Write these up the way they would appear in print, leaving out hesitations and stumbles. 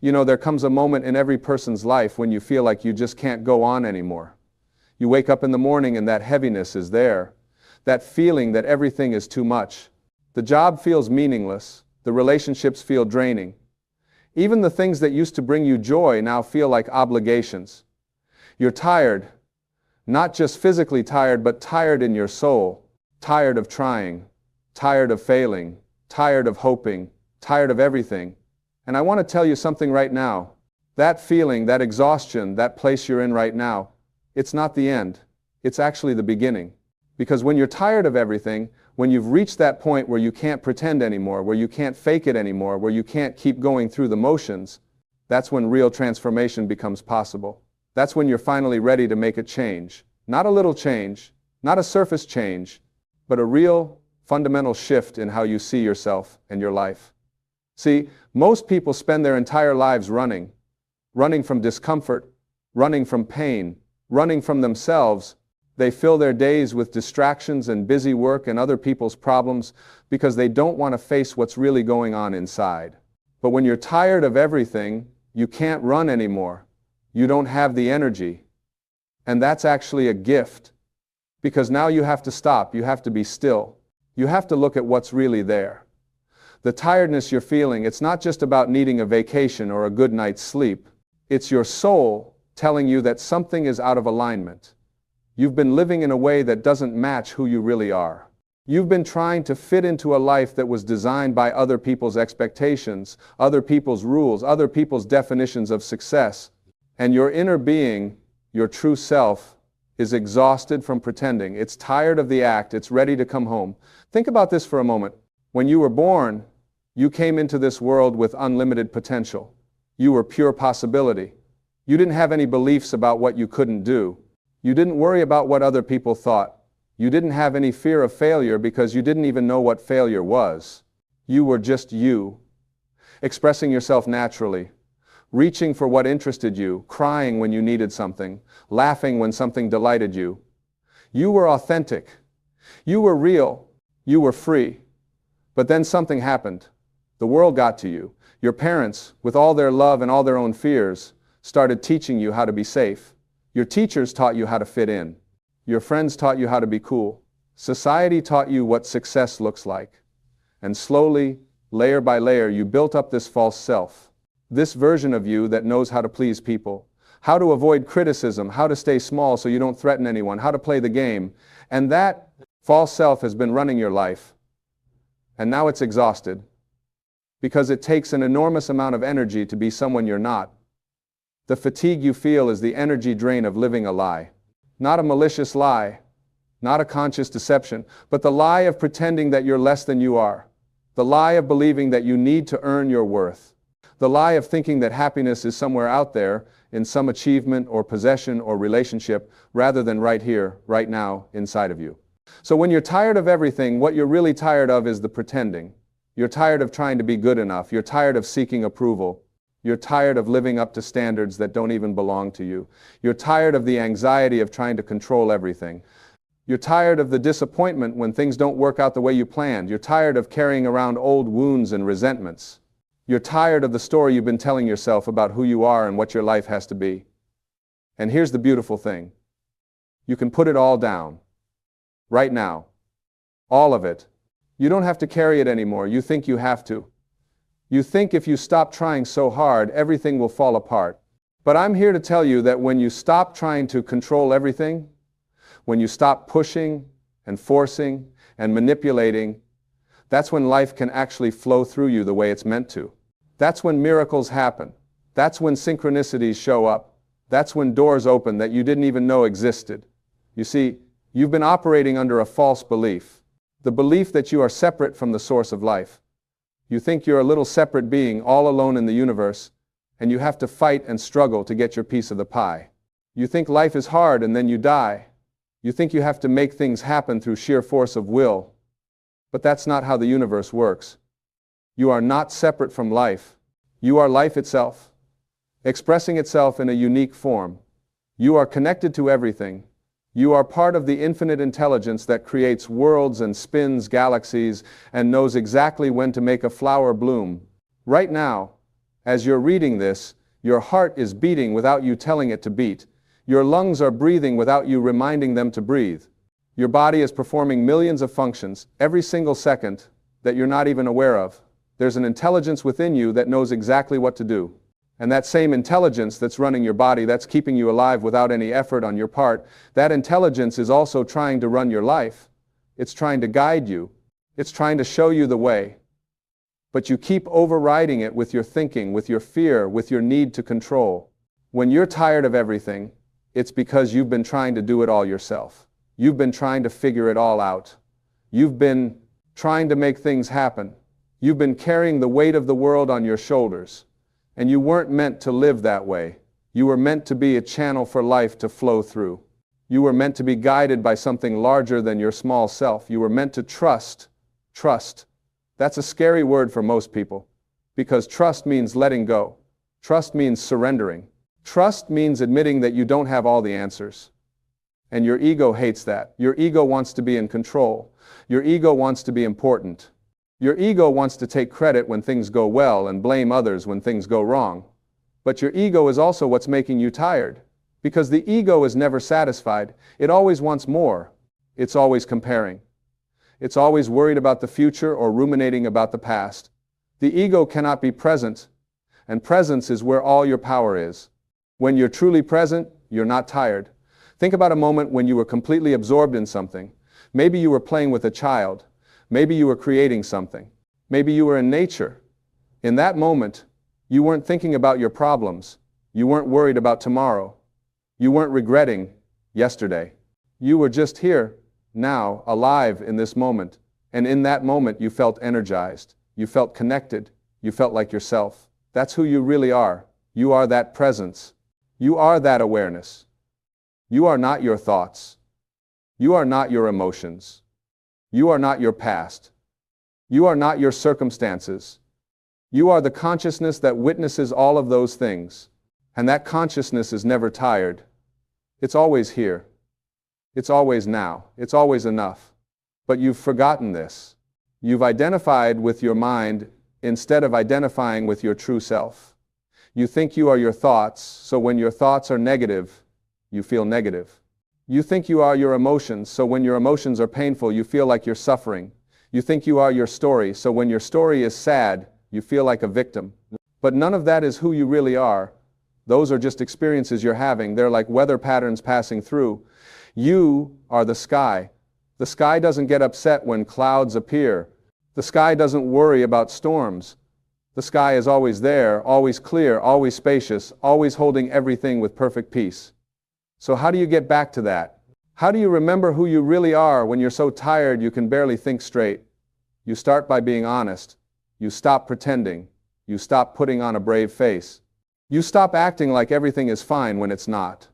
You know, there comes a moment in every person's life when you feel like you just can't go on anymore. You wake up in the morning and that heaviness is there. That feeling that everything is too much. The job feels meaningless. The relationships feel draining. Even the things that used to bring you joy now feel like obligations. You're tired. Not just physically tired, but tired in your soul. Tired of trying. Tired of failing. Tired of hoping. Tired of everything. And I want to tell you something right now. That feeling, that exhaustion, that place you're in right now, it's not the end. It's actually the beginning. Because when you're tired of everything, when you've reached that point where you can't pretend anymore, where you can't fake it anymore, where you can't keep going through the motions, that's when real transformation becomes possible. That's when you're finally ready to make a change. Not a little change, not a surface change, but a real, fundamental shift in how you see yourself and your life. See, most people spend their entire lives running from discomfort, running from pain, running from themselves. They fill their days with distractions and busy work and other people's problems because they don't want to face what's really going on inside. But when you're tired of everything, you can't run anymore. You don't have the energy. And that's actually a gift. Because now you have to stop, you have to be still. You have to look at what's really there. The tiredness you're feeling, it's not just about needing a vacation or a good night's sleep. It's your soul telling you that something is out of alignment. You've been living in a way that doesn't match who you really are. You've been trying to fit into a life that was designed by other people's expectations, other people's rules, other people's definitions of success. And your inner being, your true self, is exhausted from pretending. It's tired of the act. It's ready to come home. Think about this for a moment. When you were born, you came into this world with unlimited potential. You were pure possibility. You didn't have any beliefs about what you couldn't do. You didn't worry about what other people thought. You didn't have any fear of failure because you didn't even know what failure was. You were just you, expressing yourself naturally, reaching for what interested you, crying when you needed something, laughing when something delighted you. You were authentic. You were real. You were free. But then something happened. The world got to you. Your parents, with all their love and all their own fears, started teaching you how to be safe. Your teachers taught you how to fit in. Your friends taught you how to be cool. Society taught you what success looks like. And slowly, layer by layer, you built up this false self. This version of you that knows how to please people, how to avoid criticism, how to stay small so you don't threaten anyone, how to play the game. And that false self has been running your life. And now it's exhausted. Because it takes an enormous amount of energy to be someone you're not. The fatigue you feel is the energy drain of living a lie. Not a malicious lie, not a conscious deception, but the lie of pretending that you're less than you are. The lie of believing that you need to earn your worth. The lie of thinking that happiness is somewhere out there in some achievement or possession or relationship rather than right here, right now, inside of you. So when you're tired of everything, what you're really tired of is the pretending. You're tired of trying to be good enough. You're tired of seeking approval. You're tired of living up to standards that don't even belong to you. You're tired of the anxiety of trying to control everything. You're tired of the disappointment when things don't work out the way you planned. You're tired of carrying around old wounds and resentments. You're tired of the story you've been telling yourself about who you are and what your life has to be. And here's the beautiful thing. You can put it all down. Right now. All of it. You don't have to carry it anymore. You think you have to. You think if you stop trying so hard, everything will fall apart. But I'm here to tell you that when you stop trying to control everything, when you stop pushing and forcing and manipulating, that's when life can actually flow through you the way it's meant to. That's when miracles happen. That's when synchronicities show up. That's when doors open that you didn't even know existed. You see, you've been operating under a false belief. The belief that you are separate from the source of life. You think you're a little separate being all alone in the universe, and you have to fight and struggle to get your piece of the pie. You think life is hard and then you die. You think you have to make things happen through sheer force of will. But that's not how the universe works. You are not separate from life. You are life itself, expressing itself in a unique form. You are connected to everything. You are part of the infinite intelligence that creates worlds and spins galaxies and knows exactly when to make a flower bloom. Right now, As you're reading this, your heart is beating without you telling it to beat. Your lungs are breathing without you reminding them to breathe. Your body is performing millions of functions every single second that you're not even aware of. There's an intelligence within you that knows exactly what to do. And that same intelligence that's running your body, that's keeping you alive without any effort on your part, that intelligence is also trying to run your life. It's trying to guide you. It's trying to show you the way. But you keep overriding it with your thinking, with your fear, with your need to control. When you're tired of everything, it's because you've been trying to do it all yourself. You've been trying to figure it all out. You've been trying to make things happen. You've been carrying the weight of the world on your shoulders. And you weren't meant to live that way. You were meant to be a channel for life to flow through. You were meant to be guided by something larger than your small self. You were meant to trust. Trust. That's a scary word for most people, because trust means letting go. Trust means surrendering. Trust means admitting that you don't have all the answers. And your ego hates that. Your ego wants to be in control. Your ego wants to be important. Your ego wants to take credit when things go well and blame others when things go wrong. But your ego is also what's making you tired, because the ego is never satisfied. It always wants more. It's always comparing. It's always worried about the future or ruminating about the past. The ego cannot be present, and presence is where all your power is. When you're truly present, you're not tired. Think about a moment when you were completely absorbed in something. Maybe you were playing with a child. Maybe you were creating something. Maybe you were in nature. In that moment, you weren't thinking about your problems. You weren't worried about tomorrow. You weren't regretting yesterday. You were just here, now, alive in this moment. And in that moment, you felt energized. You felt connected. You felt like yourself. That's who you really are. You are that presence. You are that awareness. You are not your thoughts. You are not your emotions. You are not your past. You are not your circumstances. You are the consciousness that witnesses all of those things. And that consciousness is never tired. It's always here. It's always now. It's always enough. But you've forgotten this. You've identified with your mind instead of identifying with your true self. You think you are your thoughts, so when your thoughts are negative, you feel negative. You think you are your emotions, so when your emotions are painful, you feel like you're suffering. You think you are your story, so when your story is sad, you feel like a victim. But none of that is who you really are. Those are just experiences you're having. They're like weather patterns passing through. You are the sky. The sky doesn't get upset when clouds appear. The sky doesn't worry about storms. The sky is always there, always clear, always spacious, always holding everything with perfect peace. So how do you get back to that? How do you remember who you really are when you're so tired you can barely think straight? You start by being honest. You stop pretending. You stop putting on a brave face. You stop acting like everything is fine when it's not.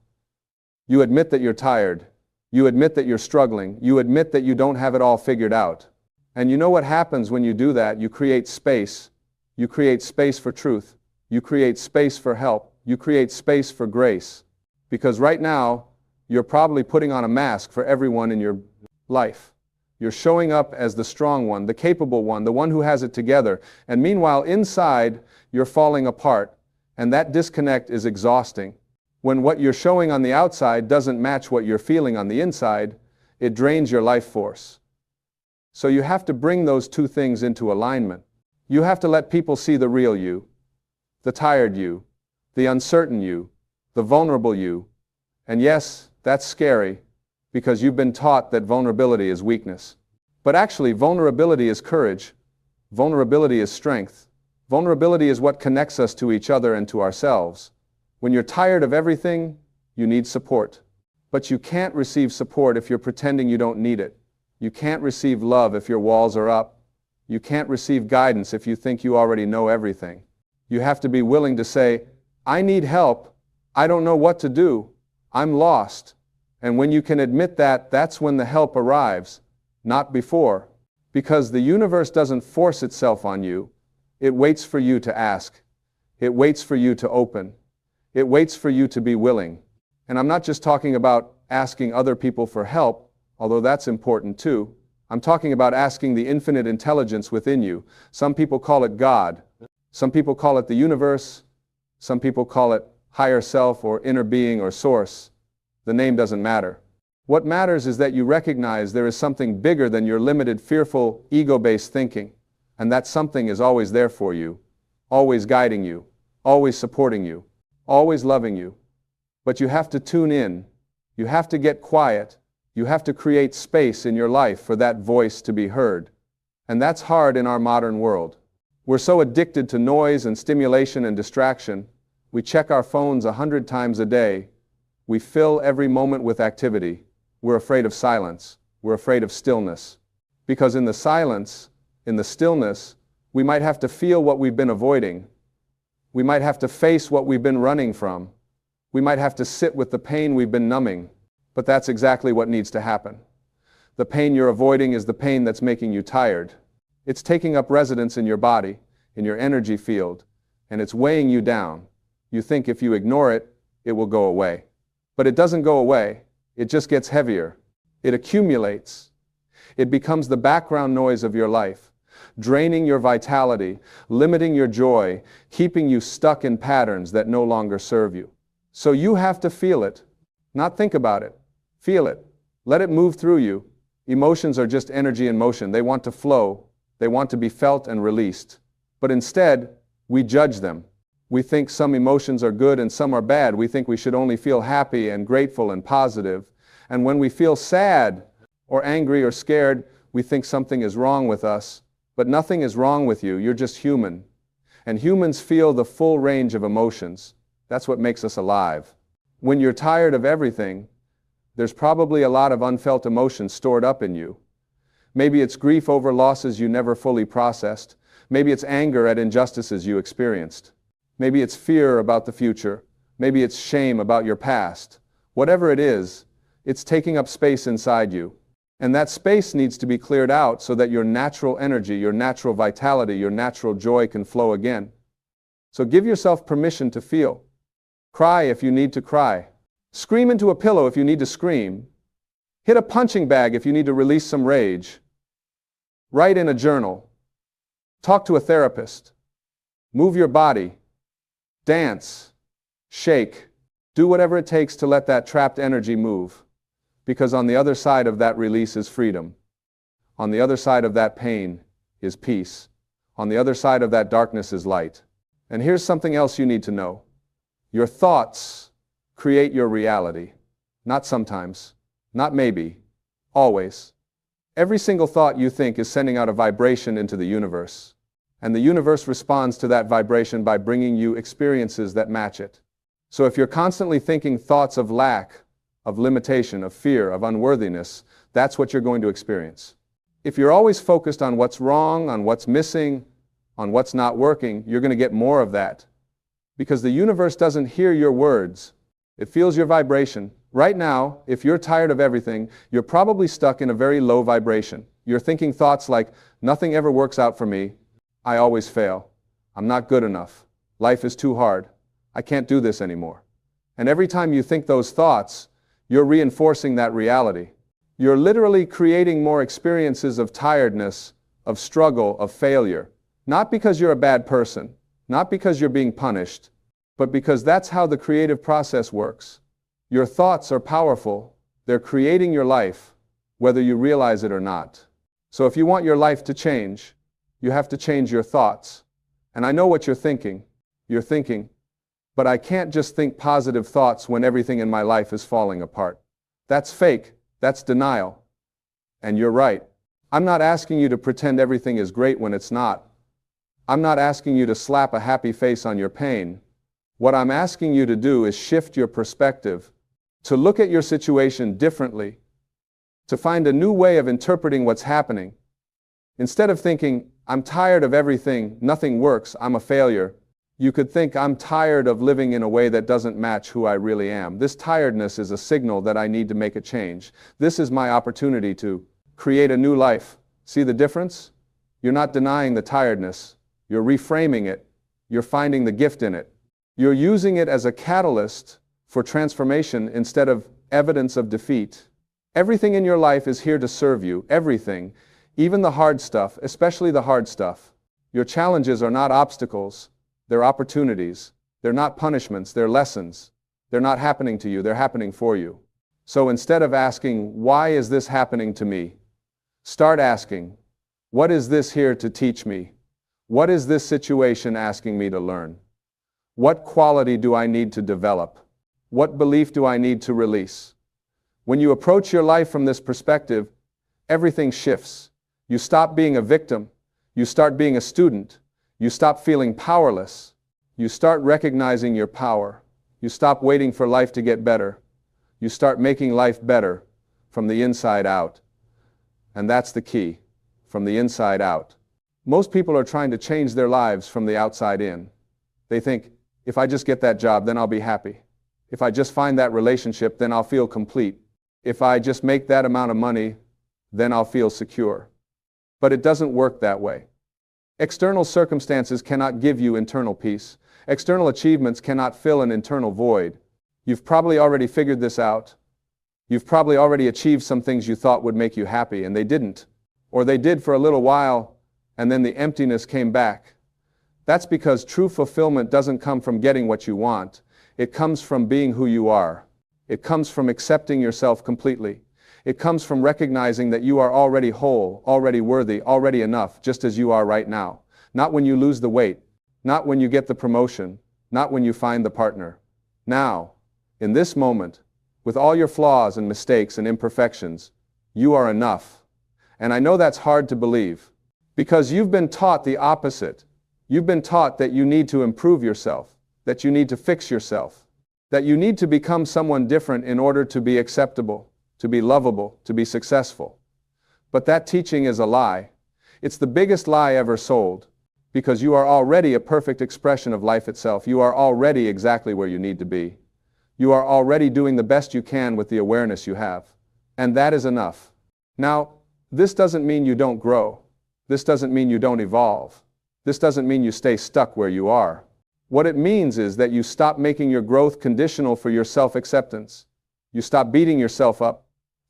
You admit that you're tired. You admit that you're struggling. You admit that you don't have it all figured out. And you know what happens when you do that? You create space. You create space for truth. You create space for help. You create space for grace. Because right now, you're probably putting on a mask for everyone in your life. You're showing up as the strong one, the capable one, the one who has it together. And meanwhile, inside, you're falling apart. And that disconnect is exhausting. When what you're showing on the outside doesn't match what you're feeling on the inside, it drains your life force. So you have to bring those two things into alignment. You have to let people see the real you, the tired you, the uncertain you, the vulnerable you. And yes, that's scary, because you've been taught that vulnerability is weakness. But actually, vulnerability is courage. Vulnerability is strength. Vulnerability is what connects us to each other and to ourselves. When you're tired of everything, you need support. But you can't receive support if you're pretending you don't need it. You can't receive love if your walls are up. You can't receive guidance if you think you already know everything. You have to be willing to say, I need help. I don't know what to do. I'm lost. And when you can admit that, that's when the help arrives, not before. Because the universe doesn't force itself on you. It waits for you to ask. It waits for you to open. It waits for you to be willing. And I'm not just talking about asking other people for help, although that's important too. I'm talking about asking the infinite intelligence within you. Some people call it God. Some people call it the universe. Some people call it higher self or inner being or source. The name doesn't matter. What matters is that you recognize there is something bigger than your limited, fearful, ego-based thinking, and that something is always there for you, always guiding you, always supporting you, always loving you. But you have to tune in, you have to get quiet, you have to create space in your life for that voice to be heard. And that's hard in our modern world. We're so addicted to noise and stimulation and distraction. We check our phones 100 times a day. We fill every moment with activity. We're afraid of silence. We're afraid of stillness. Because in the silence, in the stillness, we might have to feel what we've been avoiding. We might have to face what we've been running from. We might have to sit with the pain we've been numbing. But that's exactly what needs to happen. The pain you're avoiding is the pain that's making you tired. It's taking up residence in your body, in your energy field, and it's weighing you down. You think if you ignore it, it will go away. But it doesn't go away. It just gets heavier. It accumulates. It becomes the background noise of your life, draining your vitality, limiting your joy, keeping you stuck in patterns that no longer serve you. So you have to feel it, not think about it. Feel it. Let it move through you. Emotions are just energy in motion. They want to flow. They want to be felt and released. But instead, we judge them. We think some emotions are good and some are bad. We think we should only feel happy and grateful and positive. And when we feel sad or angry or scared, we think something is wrong with us. But nothing is wrong with you. You're just human. And humans feel the full range of emotions. That's what makes us alive. When you're tired of everything, there's probably a lot of unfelt emotions stored up in you. Maybe it's grief over losses you never fully processed. Maybe it's anger at injustices you experienced. Maybe it's fear about the future. Maybe it's shame about your past. Whatever it is, it's taking up space inside you. And that space needs to be cleared out so that your natural energy, your natural vitality, your natural joy can flow again. So give yourself permission to feel. Cry if you need to cry. Scream into a pillow if you need to scream. Hit a punching bag if you need to release some rage. Write in a journal. Talk to a therapist. Move your body. Dance. Shake. Do whatever it takes to let that trapped energy move. Because on the other side of that release is freedom. On the other side of that pain is peace. On the other side of that darkness is light. And here's something else you need to know. Your thoughts create your reality. Not sometimes. Not maybe. Always. Every single thought you think is sending out a vibration into the universe. And the universe responds to that vibration by bringing you experiences that match it. So if you're constantly thinking thoughts of lack, of limitation, of fear, of unworthiness, that's what you're going to experience. If you're always focused on what's wrong, on what's missing, on what's not working, you're going to get more of that. Because the universe doesn't hear your words. It feels your vibration. Right now, if you're tired of everything, you're probably stuck in a very low vibration. You're thinking thoughts like, nothing ever works out for me. I always fail. I'm not good enough. Life is too hard. I can't do this anymore. And every time you think those thoughts, you're reinforcing that reality. You're literally creating more experiences of tiredness, of struggle, of failure. Not because you're a bad person, not because you're being punished, but because that's how the creative process works. Your thoughts are powerful. They're creating your life, whether you realize it or not. So if you want your life to change, you have to change your thoughts. And I know what you're thinking. You're thinking, but I can't just think positive thoughts when everything in my life is falling apart. That's fake. That's denial. And you're right. I'm not asking you to pretend everything is great when it's not. I'm not asking you to slap a happy face on your pain. What I'm asking you to do is shift your perspective, to look at your situation differently, to find a new way of interpreting what's happening. Instead of thinking, I'm tired of everything, nothing works, I'm a failure, you could think, I'm tired of living in a way that doesn't match who I really am. This tiredness is a signal that I need to make a change. This is my opportunity to create a new life. See the difference? You're not denying the tiredness. You're reframing it. You're finding the gift in it. You're using it as a catalyst for transformation instead of evidence of defeat. Everything in your life is here to serve you. Everything. Even the hard stuff, especially the hard stuff. Your challenges are not obstacles, they're opportunities. They're not punishments, they're lessons. They're not happening to you, they're happening for you. So instead of asking, why is this happening to me? Start asking, what is this here to teach me? What is this situation asking me to learn? What quality do I need to develop? What belief do I need to release? When you approach your life from this perspective, everything shifts. You stop being a victim. You start being a student. You stop feeling powerless. You start recognizing your power. You stop waiting for life to get better. You start making life better from the inside out. And that's the key, from the inside out. Most people are trying to change their lives from the outside in. They think, if I just get that job, then I'll be happy. If I just find that relationship, then I'll feel complete. If I just make that amount of money, then I'll feel secure. But it doesn't work that way. External circumstances cannot give you internal peace. External achievements cannot fill an internal void. You've probably already figured this out. You've probably already achieved some things you thought would make you happy, and they didn't. Or they did for a little while, and then the emptiness came back. That's because true fulfillment doesn't come from getting what you want. It comes from being who you are. It comes from accepting yourself completely. It comes from recognizing that you are already whole, already worthy, already enough, just as you are right now. Not when you lose the weight, not when you get the promotion, not when you find the partner. Now, in this moment, with all your flaws and mistakes and imperfections, you are enough. And I know that's hard to believe, because you've been taught the opposite. You've been taught that you need to improve yourself, that you need to fix yourself, that you need to become someone different in order to be acceptable, to be lovable, to be successful. But that teaching is a lie. It's the biggest lie ever sold, because you are already a perfect expression of life itself. You are already exactly where you need to be. You are already doing the best you can with the awareness you have. And that is enough. Now, this doesn't mean you don't grow. This doesn't mean you don't evolve. This doesn't mean you stay stuck where you are. What it means is that you stop making your growth conditional for your self-acceptance. You stop beating yourself up.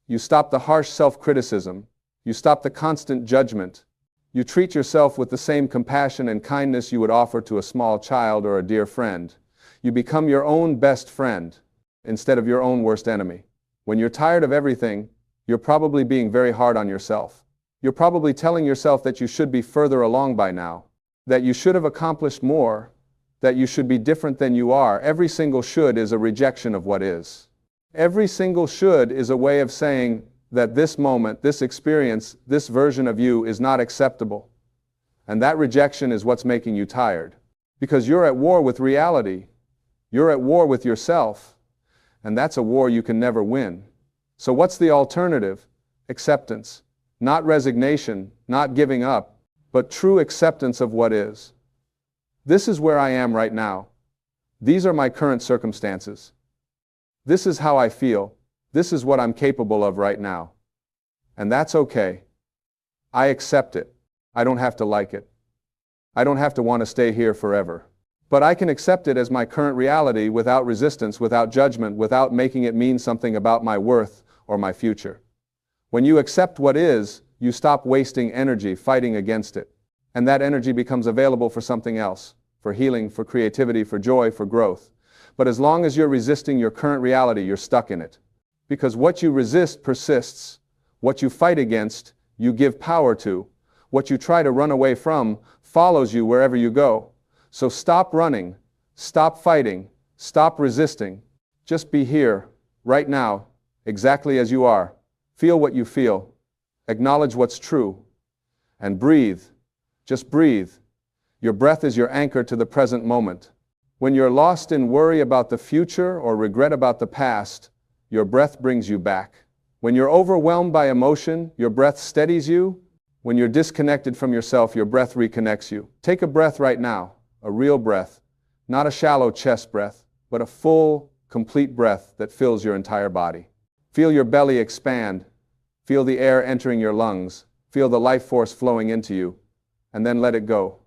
You stop the harsh self-criticism. You stop the constant judgment. You treat yourself with the same compassion and kindness you would offer to a small child or a dear friend. You become your own best friend instead of your own worst enemy. When you're tired of everything, you're probably being very hard on yourself. You're probably telling yourself that you should be further along by now, that you should have accomplished more, that you should be different than you are. Every single should is a rejection of what is. Every single should is a way of saying that this moment, this experience, this version of you is not acceptable. And that rejection is what's making you tired. Because you're at war with reality. You're at war with yourself. And that's a war you can never win. So what's the alternative? Acceptance. Not resignation, not giving up, but true acceptance of what is. This is where I am right now. These are my current circumstances. This is how I feel. This is what I'm capable of right now. And that's okay. I accept it. I don't have to like it. I don't have to want to stay here forever. But I can accept it as my current reality without resistance, without judgment, without making it mean something about my worth or my future. When you accept what is, you stop wasting energy fighting against it. And that energy becomes available for something else, for healing, for creativity, for joy, for growth. But as long as you're resisting your current reality, you're stuck in it. Because what you resist persists. What you fight against, you give power to. What you try to run away from follows you wherever you go. So stop running, stop fighting, stop resisting. Just be here, right now, exactly as you are. Feel what you feel. Acknowledge what's true. And breathe. Just breathe. Your breath is your anchor to the present moment. When you're lost in worry about the future or regret about the past, your breath brings you back. When you're overwhelmed by emotion, your breath steadies you. When you're disconnected from yourself, your breath reconnects you. Take a breath right now, a real breath, not a shallow chest breath, but a full, complete breath that fills your entire body. Feel your belly expand. Feel the air entering your lungs. Feel the life force flowing into you. And then let it go.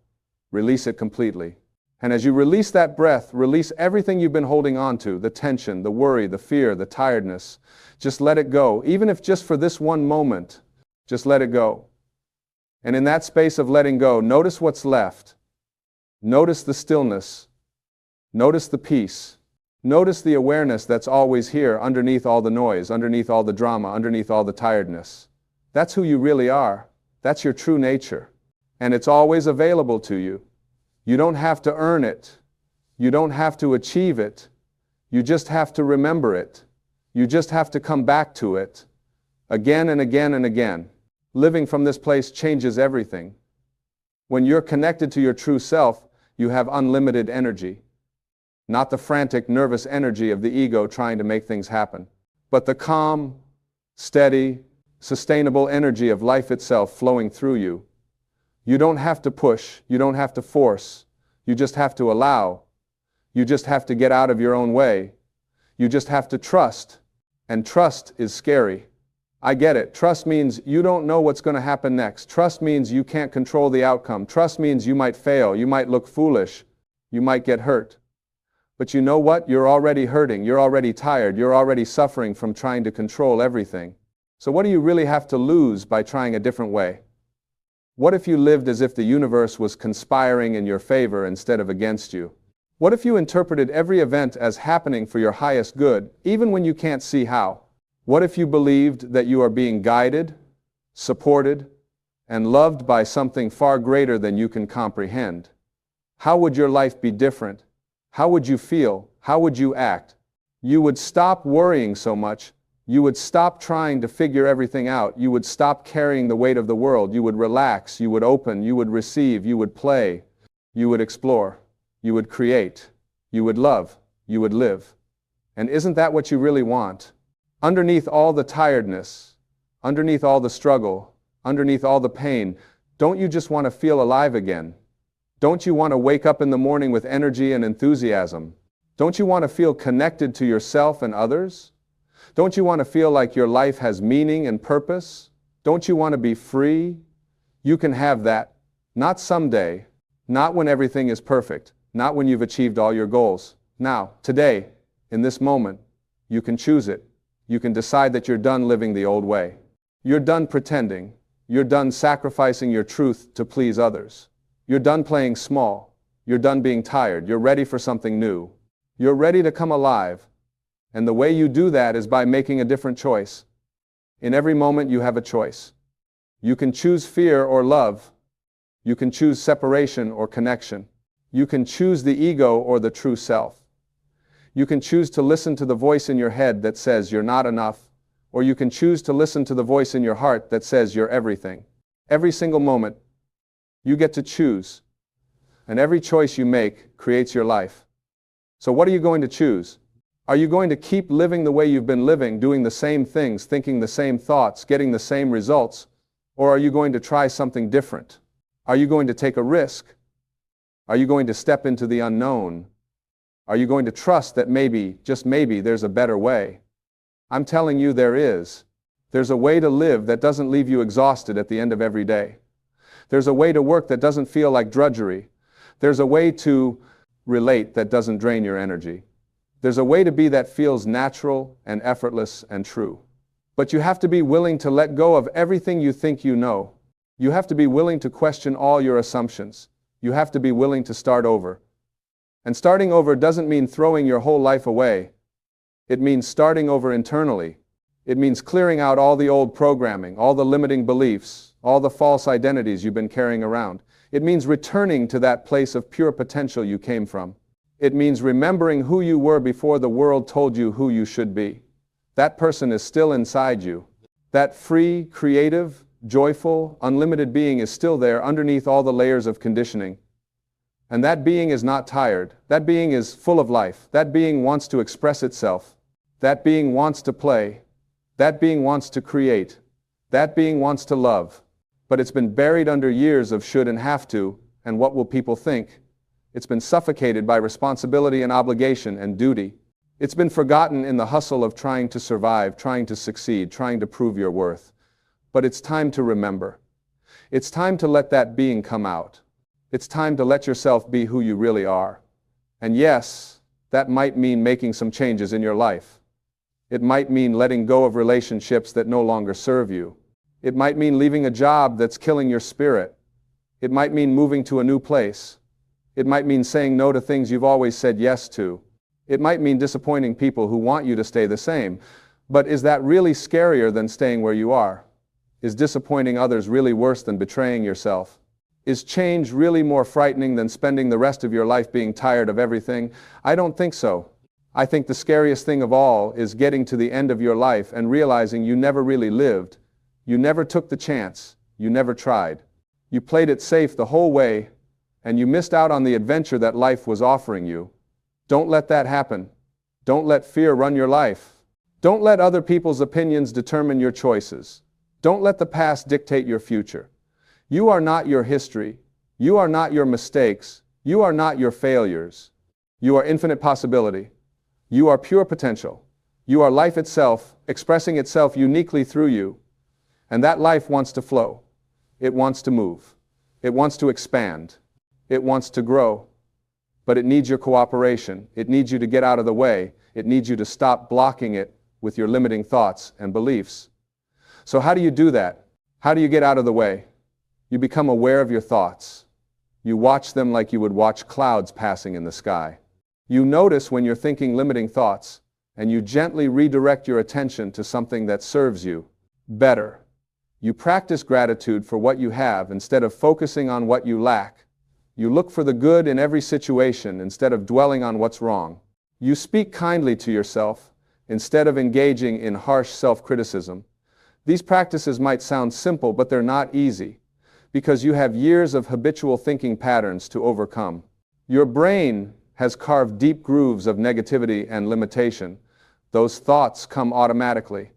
Release it completely. And as you release that breath, release everything you've been holding on to, the tension, the worry, the fear, the tiredness. Just let it go. Even if just for this one moment, just let it go. And in that space of letting go, notice what's left. Notice the stillness. Notice the peace. Notice the awareness that's always here underneath all the noise, underneath all the drama, underneath all the tiredness. That's who you really are. That's your true nature. And it's always available to you. You don't have to earn it. You don't have to achieve it. You just have to remember it. You just have to come back to it again and again and again. Living from this place changes everything. When you're connected to your true self, you have unlimited energy. Not the frantic, nervous energy of the ego trying to make things happen, but the calm, steady, sustainable energy of life itself flowing through you. You don't have to push, you don't have to force, you just have to allow. You just have to get out of your own way. You just have to trust, and trust is scary. I get it. Trust means you don't know what's going to happen next. Trust means you can't control the outcome. Trust means you might fail, you might look foolish, you might get hurt. But you know what? You're already hurting, you're already tired, you're already suffering from trying to control everything. So what do you really have to lose by trying a different way? What if you lived as if the universe was conspiring in your favor instead of against you? What if you interpreted every event as happening for your highest good, even when you can't see how? What if you believed that you are being guided, supported, and loved by something far greater than you can comprehend? How would your life be different? How would you feel? How would you act? You would stop worrying so much. You would stop trying to figure everything out. You would stop carrying the weight of the world. You would relax. You would open. You would receive. You would play. You would explore. You would create. You would love. You would live. And isn't that what you really want? Underneath all the tiredness, underneath all the struggle, underneath all the pain, don't you just want to feel alive again? Don't you want to wake up in the morning with energy and enthusiasm? Don't you want to feel connected to yourself and others? Don't you want to feel like your life has meaning and purpose? Don't you want to be free? You can have that. Not someday. Not when everything is perfect. Not when you've achieved all your goals. Now, today, in this moment, you can choose it. You can decide that you're done living the old way. You're done pretending. You're done sacrificing your truth to please others. You're done playing small. You're done being tired. You're ready for something new. You're ready to come alive. And the way you do that is by making a different choice. In every moment you have a choice. You can choose fear or love. You can choose separation or connection. You can choose the ego or the true self. You can choose to listen to the voice in your head that says you're not enough, or you can choose to listen to the voice in your heart that says you're everything. Every single moment, you get to choose. And every choice you make creates your life. So what are you going to choose? Are you going to keep living the way you've been living, doing the same things, thinking the same thoughts, getting the same results? Or are you going to try something different? Are you going to take a risk? Are you going to step into the unknown? Are you going to trust that maybe, just maybe, there's a better way? I'm telling you there is. There's a way to live that doesn't leave you exhausted at the end of every day. There's a way to work that doesn't feel like drudgery. There's a way to relate that doesn't drain your energy. There's a way to be that feels natural and effortless and true. But you have to be willing to let go of everything you think you know. You have to be willing to question all your assumptions. You have to be willing to start over. And starting over doesn't mean throwing your whole life away. It means starting over internally. It means clearing out all the old programming, all the limiting beliefs, all the false identities you've been carrying around. It means returning to that place of pure potential you came from. It means remembering who you were before the world told you who you should be. That person is still inside you. That free, creative, joyful, unlimited being is still there underneath all the layers of conditioning. And that being is not tired. That being is full of life. That being wants to express itself. That being wants to play. That being wants to create. That being wants to love. But it's been buried under years of should and have to, and what will people think. It's been suffocated by responsibility and obligation and duty. It's been forgotten in the hustle of trying to survive, trying to succeed, trying to prove your worth. But it's time to remember. It's time to let that being come out. It's time to let yourself be who you really are. And yes, that might mean making some changes in your life. It might mean letting go of relationships that no longer serve you. It might mean leaving a job that's killing your spirit. It might mean moving to a new place. It might mean saying no to things you've always said yes to. It might mean disappointing people who want you to stay the same. But is that really scarier than staying where you are? Is disappointing others really worse than betraying yourself? Is change really more frightening than spending the rest of your life being tired of everything? I don't think so. I think the scariest thing of all is getting to the end of your life and realizing you never really lived. You never took the chance. You never tried. You played it safe the whole way, and you missed out on the adventure that life was offering you. Don't let that happen. Don't let fear run your life. Don't let other people's opinions determine your choices. Don't let the past dictate your future. You are not your history. You are not your mistakes. You are not your failures. You are infinite possibility. You are pure potential. You are life itself, expressing itself uniquely through you. And that life wants to flow. It wants to move. It wants to expand. It wants to grow. But it needs your cooperation. It needs you to get out of the way. It needs you to stop blocking it with your limiting thoughts and beliefs. So how do you do that? How do you get out of the way? You become aware of your thoughts. You watch them like you would watch clouds passing in the sky. You notice when you're thinking limiting thoughts, and you gently redirect your attention to something that serves you better. You practice gratitude for what you have instead of focusing on what you lack. You look for the good in every situation instead of dwelling on what's wrong. You speak kindly to yourself instead of engaging in harsh self-criticism. These practices might sound simple, but they're not easy, because you have years of habitual thinking patterns to overcome. Your brain has carved deep grooves of negativity and limitation. Those thoughts come automatically.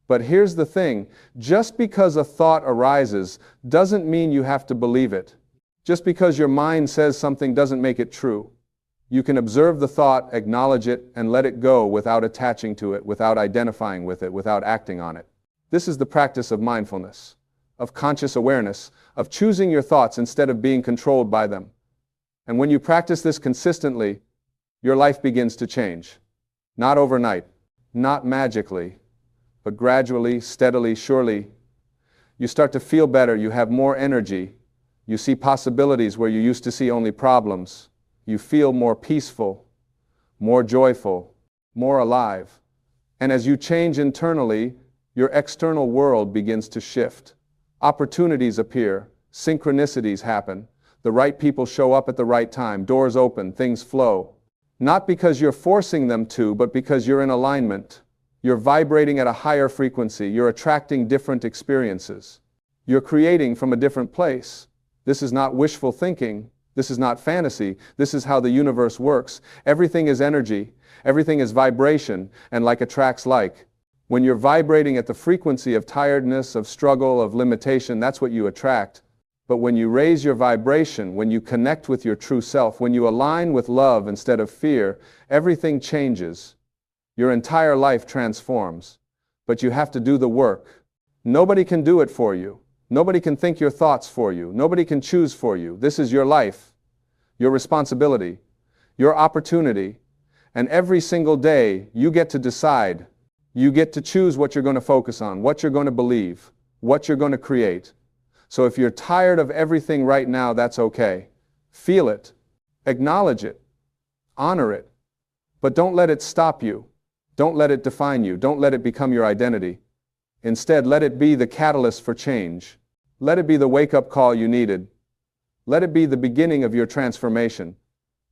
But here's the thing, just because a thought arises doesn't mean you have to believe it. Just because your mind says something doesn't make it true. You can observe the thought, acknowledge it, and let it go without attaching to it, without identifying with it, without acting on it. This is the practice of mindfulness, of conscious awareness, of choosing your thoughts instead of being controlled by them. And when you practice this consistently, your life begins to change. Not overnight, not magically, but gradually, steadily, surely. You start to feel better, you have more energy, you see possibilities where you used to see only problems. You feel more peaceful, more joyful, more alive. And as you change internally, your external world begins to shift. Opportunities appear, synchronicities happen, the right people show up at the right time, doors open, things flow. Not because you're forcing them to, but because you're in alignment. You're vibrating at a higher frequency, you're attracting different experiences. You're creating from a different place. This is not wishful thinking. This is not fantasy. This is how the universe works. Everything is energy. Everything is vibration, and like attracts like. When you're vibrating at the frequency of tiredness, of struggle, of limitation, that's what you attract. But when you raise your vibration, when you connect with your true self, when you align with love instead of fear, everything changes. Your entire life transforms. But you have to do the work. Nobody can do it for you. Nobody can think your thoughts for you. Nobody can choose for you. This is your life, your responsibility, your opportunity. And every single day, you get to decide. You get to choose what you're going to focus on, what you're going to believe, what you're going to create. So if you're tired of everything right now, that's okay. Feel it. Acknowledge it. Honor it. But don't let it stop you. Don't let it define you. Don't let it become your identity. Instead, let it be the catalyst for change. Let it be the wake-up call you needed. Let it be the beginning of your transformation.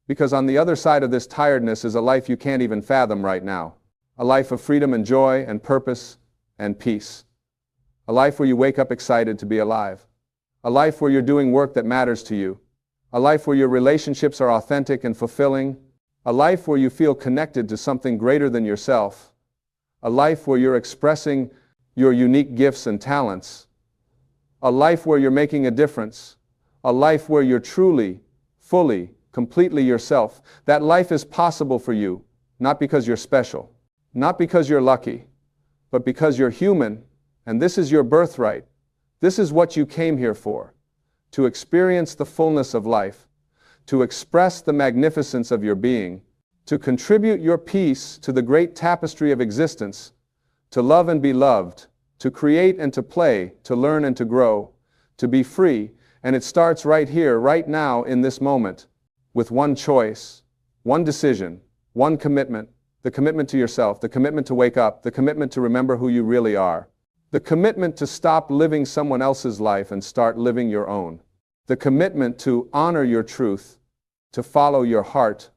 Because on the other side of this tiredness is a life you can't even fathom right now. A life of freedom and joy and purpose and peace. A life where you wake up excited to be alive. A life where you're doing work that matters to you. A life where your relationships are authentic and fulfilling. A life where you feel connected to something greater than yourself. A life where you're expressing your unique gifts and talents. A life where you're making a difference. A life where you're truly, fully, completely yourself. That life is possible for you, not because you're special, not because you're lucky, but because you're human, and this is your birthright. This is what you came here for, to experience the fullness of life, to express the magnificence of your being, to contribute your piece to the great tapestry of existence, to love and be loved, to create and to play, to learn and to grow, to be free, and it starts right here, right now, in this moment, with one choice, one decision, one commitment, the commitment to yourself, the commitment to wake up, the commitment to remember who you really are, the commitment to stop living someone else's life and start living your own, the commitment to honor your truth, to follow your heart,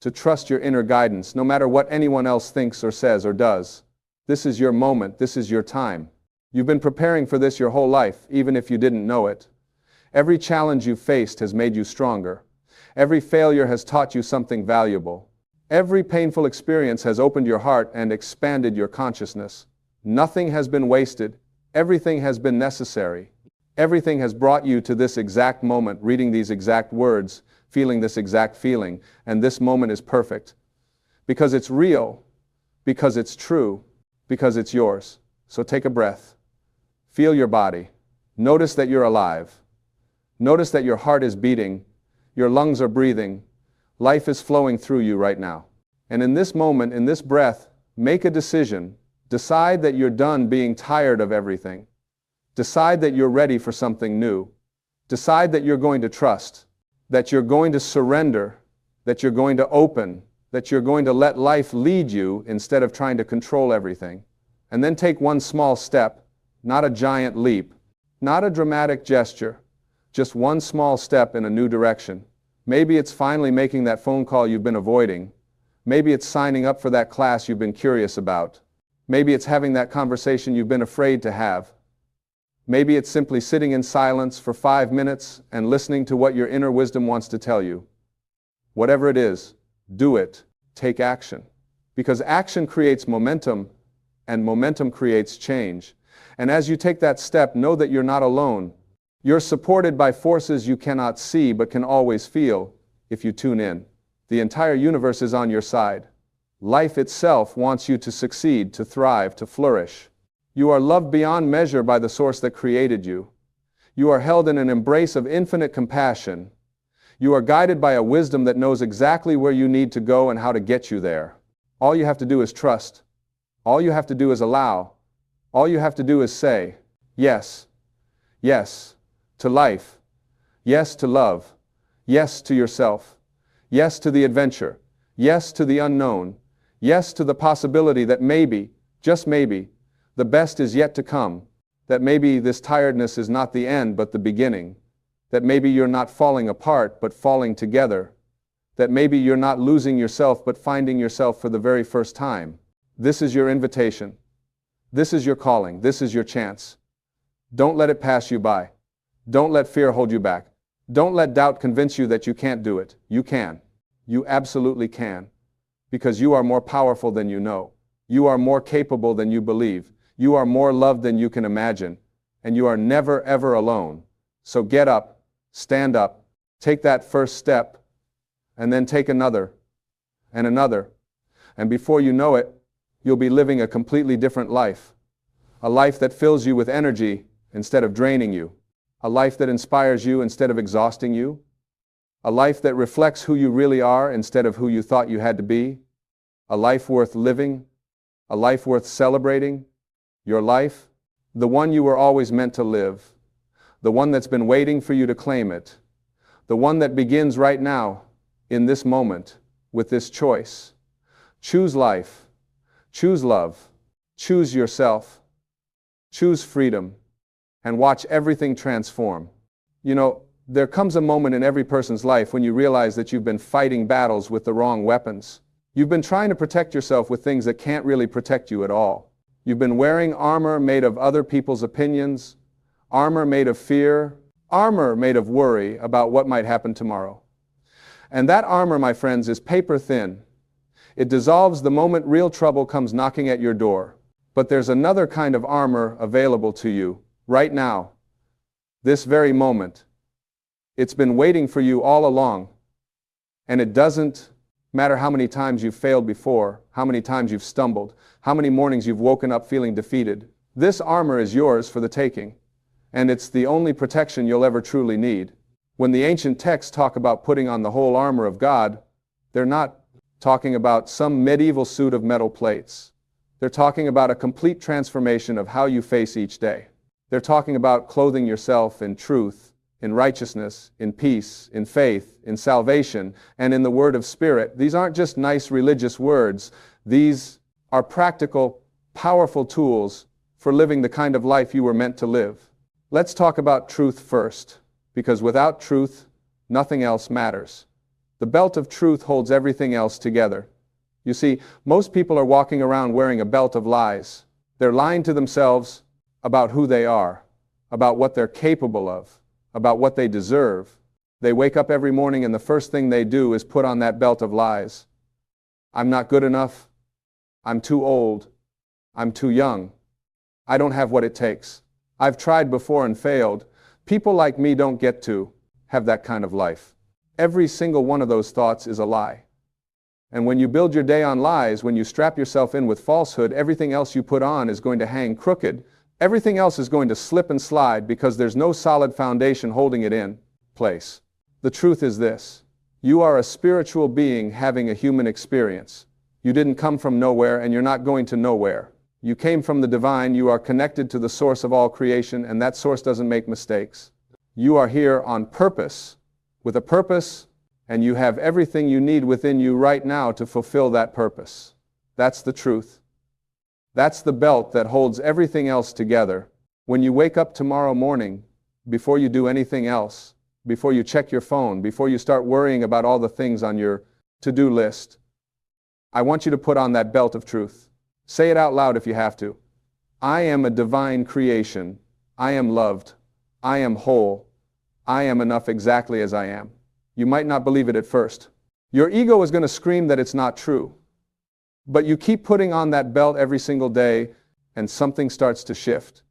to trust your inner guidance, no matter what anyone else thinks or says or does. This is your moment, this is your time. You've been preparing for this your whole life, even if you didn't know it. Every challenge you've faced has made you stronger. Every failure has taught you something valuable. Every painful experience has opened your heart and expanded your consciousness. Nothing has been wasted. Everything has been necessary. Everything has brought you to this exact moment, reading these exact words, feeling this exact feeling, and this moment is perfect. Because it's real, because it's true, because it's yours. So take a breath. Feel your body. Notice that you're alive. Notice that your heart is beating, your lungs are breathing, life is flowing through you right now. And in this moment, in this breath, make a decision. Decide that you're done being tired of everything. Decide that you're ready for something new. Decide that you're going to trust, that you're going to surrender, that you're going to open, that you're going to let life lead you instead of trying to control everything. And then take one small step, not a giant leap, not a dramatic gesture, just one small step in a new direction. Maybe it's finally making that phone call you've been avoiding. Maybe it's signing up for that class you've been curious about. Maybe it's having that conversation you've been afraid to have. Maybe it's simply sitting in silence for 5 minutes and listening to what your inner wisdom wants to tell you. Whatever it is, do it. Take action. Because action creates momentum, and momentum creates change. And as you take that step, know that you're not alone. You're supported by forces you cannot see but can always feel if you tune in. The entire universe is on your side. Life itself wants you to succeed, to thrive, to flourish. You are loved beyond measure by the source that created you. You are held in an embrace of infinite compassion. You are guided by a wisdom that knows exactly where you need to go and how to get you there. All you have to do is trust. All you have to do is allow. All you have to do is say, yes, yes, to life, yes to love, yes to yourself, yes to the adventure, yes to the unknown, yes to the possibility that maybe, just maybe, the best is yet to come, that maybe this tiredness is not the end but the beginning, that maybe you're not falling apart but falling together, that maybe you're not losing yourself but finding yourself for the very first time. This is your invitation. This is your calling. This is your chance. Don't let it pass you by. Don't let fear hold you back. Don't let doubt convince you that you can't do it. You can. You absolutely can. Because you are more powerful than you know. You are more capable than you believe. You are more loved than you can imagine. And you are never, ever alone. So get up, stand up, take that first step, and then take another, and another. And before you know it, you'll be living a completely different life. A life that fills you with energy instead of draining you. A life that inspires you instead of exhausting you. A life that reflects who you really are instead of who you thought you had to be. A life worth living. A life worth celebrating. Your life, the one you were always meant to live. The one that's been waiting for you to claim it. The one that begins right now, in this moment, with this choice. Choose life. Choose love. Choose yourself. Choose freedom. And watch everything transform. You know, there comes a moment in every person's life when you realize that you've been fighting battles with the wrong weapons. You've been trying to protect yourself with things that can't really protect you at all. You've been wearing armor made of other people's opinions, armor made of fear, armor made of worry about what might happen tomorrow. And that armor, my friends, is paper thin. It dissolves the moment real trouble comes knocking at your door. But there's another kind of armor available to you. Right now, this very moment. It's been waiting for you all along. And it doesn't matter how many times you've failed before, how many times you've stumbled, how many mornings you've woken up feeling defeated. This armor is yours for the taking. And it's the only protection you'll ever truly need. When the ancient texts talk about putting on the whole armor of God, they're not talking about some medieval suit of metal plates. They're talking about a complete transformation of how you face each day. They're talking about clothing yourself in truth, in righteousness, in peace, in faith, in salvation, and in the word of Spirit. These aren't just nice religious words. These are practical, powerful tools for living the kind of life you were meant to live. Let's talk about truth first, because without truth, nothing else matters. The belt of truth holds everything else together. You see, most people are walking around wearing a belt of lies. They're lying to themselves about who they are, about what they're capable of, about what they deserve. They wake up every morning and the first thing they do is put on that belt of lies. I'm not good enough. I'm too old. I'm too young. I don't have what it takes. I've tried before and failed. People like me don't get to have that kind of life. Every single one of those thoughts is a lie. And when you build your day on lies, when you strap yourself in with falsehood, everything else you put on is going to hang crooked. Everything else is going to slip and slide because there's no solid foundation holding it in place. The truth is this: you are a spiritual being having a human experience. You didn't come from nowhere and you're not going to nowhere. You came from the divine, you are connected to the source of all creation, and that source doesn't make mistakes. You are here on purpose, with a purpose, and you have everything you need within you right now to fulfill that purpose. That's the truth. That's the belt that holds everything else together. When you wake up tomorrow morning, before you do anything else, before you check your phone, before you start worrying about all the things on your to-do list, I want you to put on that belt of truth. Say it out loud if you have to. I am a divine creation. I am loved. I am whole. I am enough exactly as I am. You might not believe it at first. Your ego is going to scream that it's not true. But you keep putting on that belt every single day, and something starts to shift.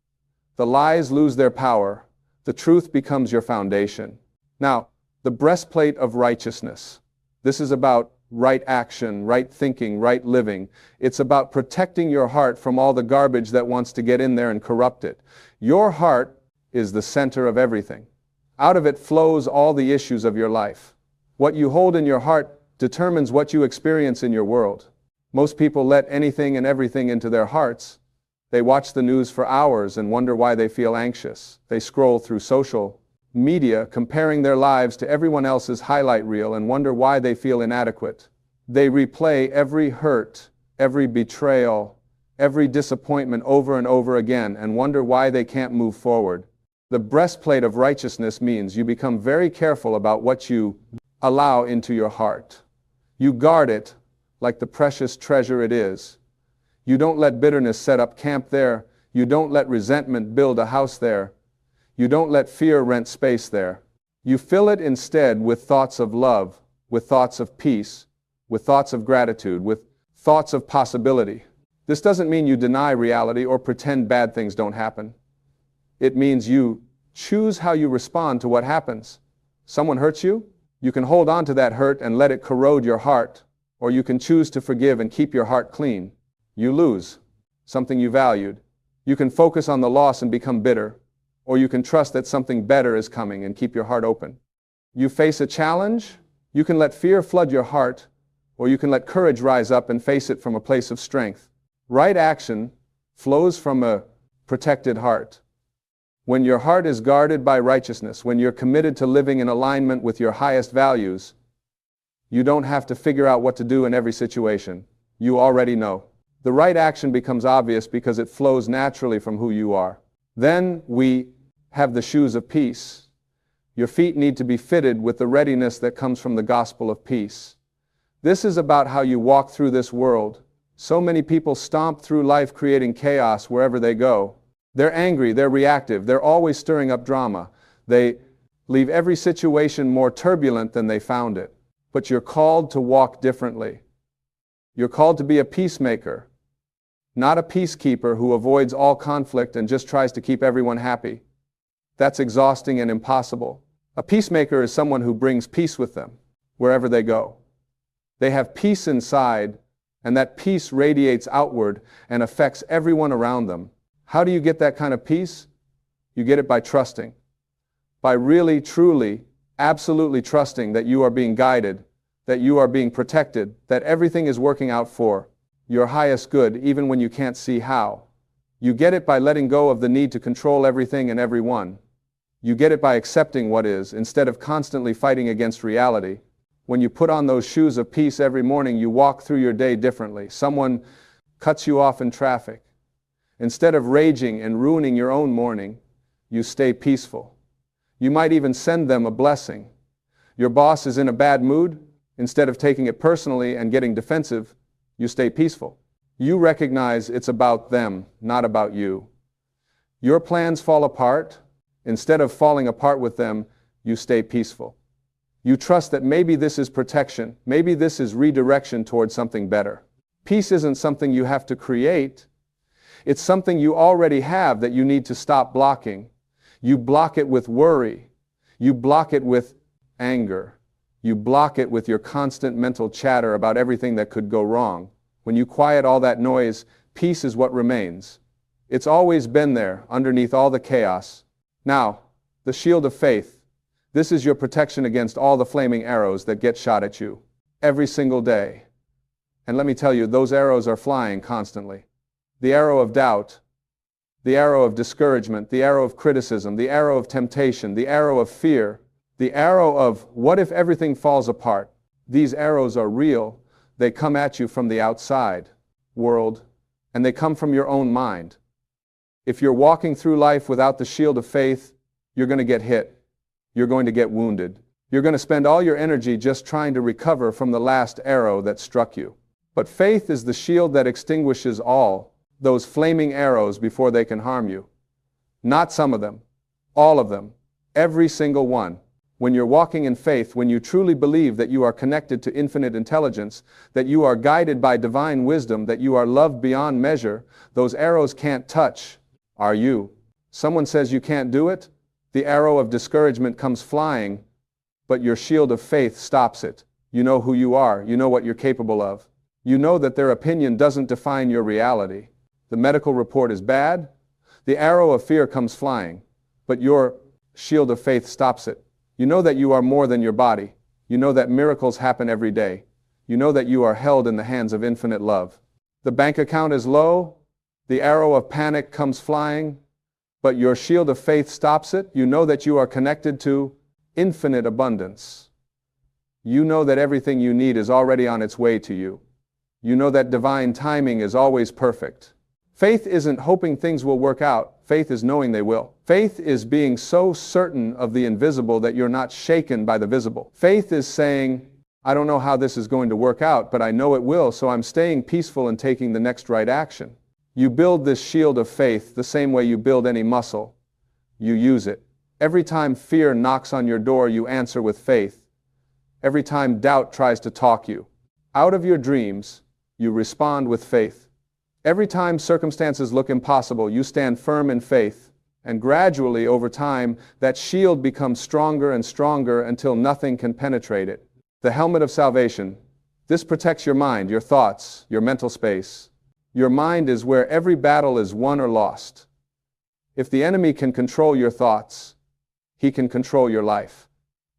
The lies lose their power. The truth becomes your foundation. Now, the breastplate of righteousness. This is about right action, right thinking, right living. It's about protecting your heart from all the garbage that wants to get in there and corrupt it. Your heart is the center of everything. Out of it flows all the issues of your life. What you hold in your heart determines what you experience in your world. Most people let anything and everything into their hearts. They watch the news for hours and wonder why they feel anxious. They scroll through social media, comparing their lives to everyone else's highlight reel, and wonder why they feel inadequate. They replay every hurt, every betrayal, every disappointment over and over again, and wonder why they can't move forward. The breastplate of righteousness means you become very careful about what you allow into your heart. You guard it like the precious treasure it is. You don't let bitterness set up camp there. You don't let resentment build a house there. You don't let fear rent space there. You fill it instead with thoughts of love, with thoughts of peace, with thoughts of gratitude, with thoughts of possibility. This doesn't mean you deny reality or pretend bad things don't happen. It means you choose how you respond to what happens. Someone hurts you? You can hold on to that hurt and let it corrode your heart, or you can choose to forgive and keep your heart clean. You lose something you valued. You can focus on the loss and become bitter, or you can trust that something better is coming and keep your heart open. You face a challenge? You can let fear flood your heart, or you can let courage rise up and face it from a place of strength. Right action flows from a protected heart. When your heart is guarded by righteousness, when you're committed to living in alignment with your highest values, you don't have to figure out what to do in every situation. You already know. The right action becomes obvious because it flows naturally from who you are. Then we have the shoes of peace. Your feet need to be fitted with the readiness that comes from the gospel of peace. This is about how you walk through this world. So many people stomp through life creating chaos wherever they go. They're angry, they're reactive, they're always stirring up drama. They leave every situation more turbulent than they found it. But you're called to walk differently. You're called to be a peacemaker, not a peacekeeper who avoids all conflict and just tries to keep everyone happy. That's exhausting and impossible. A peacemaker is someone who brings peace with them wherever they go. They have peace inside, and that peace radiates outward and affects everyone around them. How do you get that kind of peace? You get it by trusting. By really, truly, absolutely trusting that you are being guided, that you are being protected, that everything is working out for your highest good, even when you can't see how. You get it by letting go of the need to control everything and everyone. You get it by accepting what is, instead of constantly fighting against reality. When you put on those shoes of peace every morning, you walk through your day differently. Someone cuts you off in traffic. Instead of raging and ruining your own morning, you stay peaceful. You might even send them a blessing. Your boss is in a bad mood. Instead of taking it personally and getting defensive, you stay peaceful. You recognize it's about them, not about you. Your plans fall apart. Instead of falling apart with them, you stay peaceful. You trust that maybe this is protection, maybe this is redirection towards something better. Peace isn't something you have to create. It's something you already have that you need to stop blocking. You block it with worry. You block it with anger. You block it with your constant mental chatter about everything that could go wrong. When you quiet all that noise, peace is what remains. It's always been there, underneath all the chaos. Now, the shield of faith. This is your protection against all the flaming arrows that get shot at you every single day. And let me tell you, those arrows are flying constantly. The arrow of doubt, the arrow of discouragement, the arrow of criticism, the arrow of temptation, the arrow of fear, the arrow of what if everything falls apart. These arrows are real. They come at you from the outside world, and they come from your own mind. If you're walking through life without the shield of faith, you're going to get hit. You're going to get wounded. You're going to spend all your energy just trying to recover from the last arrow that struck you. But faith is the shield that extinguishes all those flaming arrows before they can harm you. Not some of them, all of them, every single one. When you're walking in faith, when you truly believe that you are connected to infinite intelligence, that you are guided by divine wisdom, that you are loved beyond measure, those arrows can't touch you. Someone says you can't do it, the arrow of discouragement comes flying, but your shield of faith stops it. You know who you are. You know what you're capable of. You know that their opinion doesn't define your reality. The medical report is bad. The arrow of fear comes flying, but your shield of faith stops it. You know that you are more than your body. You know that miracles happen every day. You know that you are held in the hands of infinite love. The bank account is low. The arrow of panic comes flying, but your shield of faith stops it. You know that you are connected to infinite abundance. You know that everything you need is already on its way to you. You know that divine timing is always perfect. Faith isn't hoping things will work out. Faith is knowing they will. Faith is being so certain of the invisible that you're not shaken by the visible. Faith is saying, I don't know how this is going to work out, but I know it will, so I'm staying peaceful and taking the next right action. You build this shield of faith the same way you build any muscle. You use it. Every time fear knocks on your door, you answer with faith. Every time doubt tries to talk you out of your dreams, you respond with faith. Every time circumstances look impossible, you stand firm in faith, and gradually, over time, that shield becomes stronger and stronger until nothing can penetrate it. The helmet of salvation. This protects your mind, your thoughts, your mental space. Your mind is where every battle is won or lost. If the enemy can control your thoughts, he can control your life.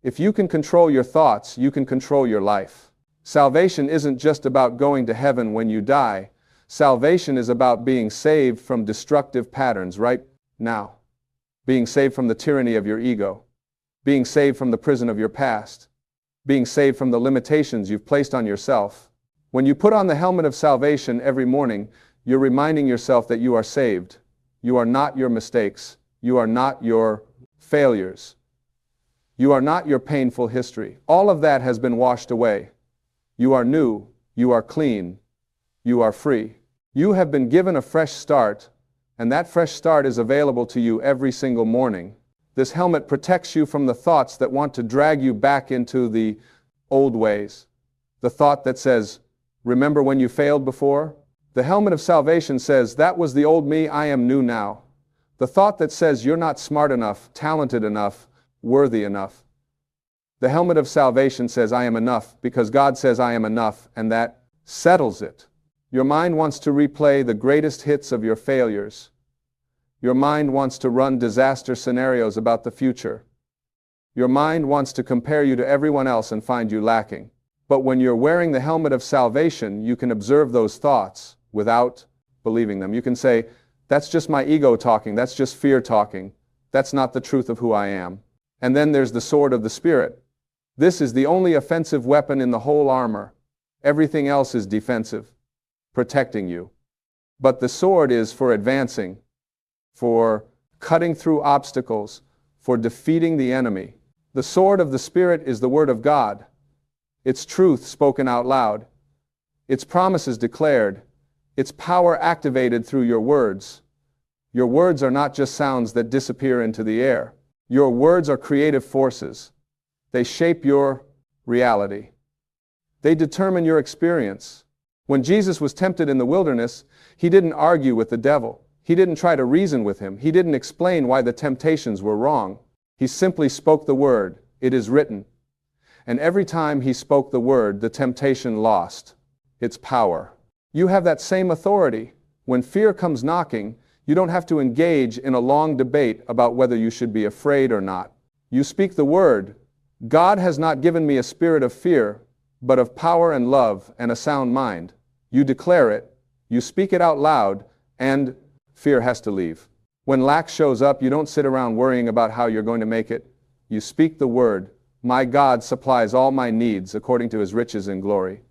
If you can control your thoughts, you can control your life. Salvation isn't just about going to heaven when you die. Salvation is about being saved from destructive patterns right now. Being saved from the tyranny of your ego. Being saved from the prison of your past. Being saved from the limitations you've placed on yourself. When you put on the helmet of salvation every morning, you're reminding yourself that you are saved. You are not your mistakes. You are not your failures. You are not your painful history. All of that has been washed away. You are new. You are clean. You are free. You have been given a fresh start, and that fresh start is available to you every single morning. This helmet protects you from the thoughts that want to drag you back into the old ways. The thought that says, remember when you failed before? The helmet of salvation says, that was the old me, I am new now. The thought that says you're not smart enough, talented enough, worthy enough. The helmet of salvation says, I am enough, because God says I am enough, and that settles it. Your mind wants to replay the greatest hits of your failures. Your mind wants to run disaster scenarios about the future. Your mind wants to compare you to everyone else and find you lacking. But when you're wearing the helmet of salvation, you can observe those thoughts without believing them. You can say, that's just my ego talking, that's just fear talking, that's not the truth of who I am. And then there's the sword of the Spirit. This is the only offensive weapon in the whole armor. Everything else is defensive, protecting you. But the sword is for advancing, for cutting through obstacles, for defeating the enemy. The sword of the Spirit is the Word of God. Its truth spoken out loud. Its promises declared. Its power activated through your words. Your words are not just sounds that disappear into the air. Your words are creative forces. They shape your reality. They determine your experience. When Jesus was tempted in the wilderness, he didn't argue with the devil. He didn't try to reason with him. He didn't explain why the temptations were wrong. He simply spoke the word, "It is written." And every time he spoke the word, the temptation lost its power. You have that same authority. When fear comes knocking, you don't have to engage in a long debate about whether you should be afraid or not. You speak the word, "God has not given me a spirit of fear, but of power and love and a sound mind." You declare it, you speak it out loud, and fear has to leave. When lack shows up, you don't sit around worrying about how you're going to make it. You speak the word, "My God supplies all my needs according to his riches in glory."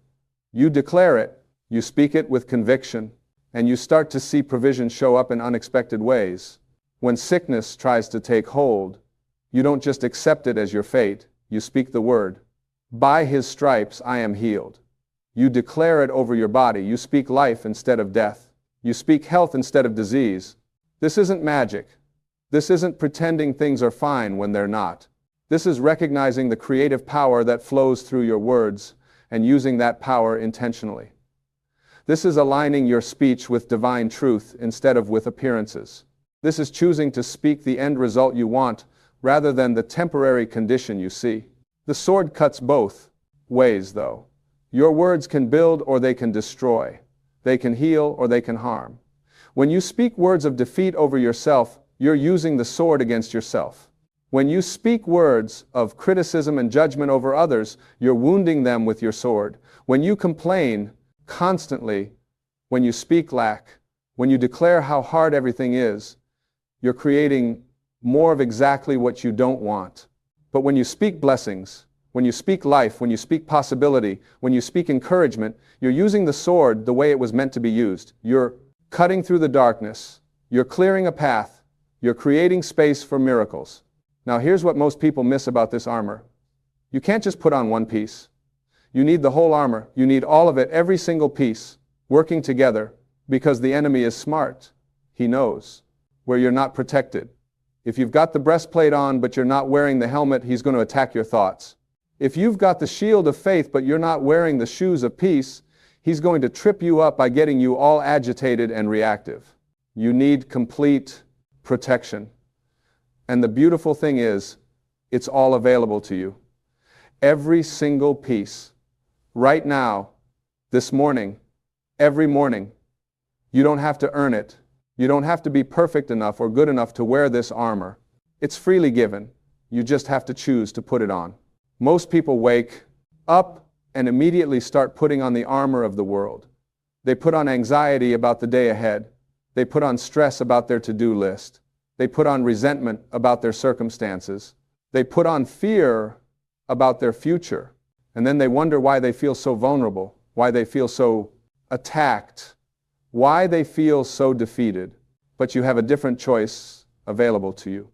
You declare it, you speak it with conviction, and you start to see provision show up in unexpected ways. When sickness tries to take hold, you don't just accept it as your fate, you speak the word. "By his stripes I am healed." You declare it over your body. You speak life instead of death. You speak health instead of disease. This isn't magic. This isn't pretending things are fine when they're not. This is recognizing the creative power that flows through your words and using that power intentionally. This is aligning your speech with divine truth instead of with appearances. This is choosing to speak the end result you want rather than the temporary condition you see. The sword cuts both ways, though. Your words can build or they can destroy. They can heal or they can harm. When you speak words of defeat over yourself, you're using the sword against yourself. When you speak words of criticism and judgment over others, you're wounding them with your sword. When you complain constantly, when you speak lack, when you declare how hard everything is, you're creating more of exactly what you don't want. But when you speak blessings, when you speak life, when you speak possibility, when you speak encouragement, you're using the sword the way it was meant to be used. You're cutting through the darkness. You're clearing a path. You're creating space for miracles. Now here's what most people miss about this armor. You can't just put on one piece. You need the whole armor. You need all of it, every single piece, working together, because the enemy is smart. He knows where you're not protected. If you've got the breastplate on but you're not wearing the helmet, he's going to attack your thoughts. If you've got the shield of faith but you're not wearing the shoes of peace, he's going to trip you up by getting you all agitated and reactive. You need complete protection. And the beautiful thing is, it's all available to you. Every single piece. Right now, this morning, every morning. You don't have to earn it. You don't have to be perfect enough or good enough to wear this armor. It's freely given. You just have to choose to put it on. Most people wake up and immediately start putting on the armor of the world. They put on anxiety about the day ahead. They put on stress about their to-do list. They put on resentment about their circumstances. They put on fear about their future. And then they wonder why they feel so vulnerable, why they feel so attacked, why they feel so defeated. But you have a different choice available to you.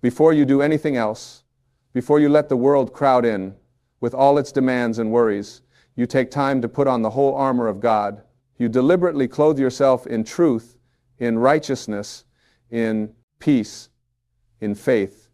Before you do anything else, before you let the world crowd in with all its demands and worries, you take time to put on the whole armor of God. You deliberately clothe yourself in truth, in righteousness, in peace, in faith,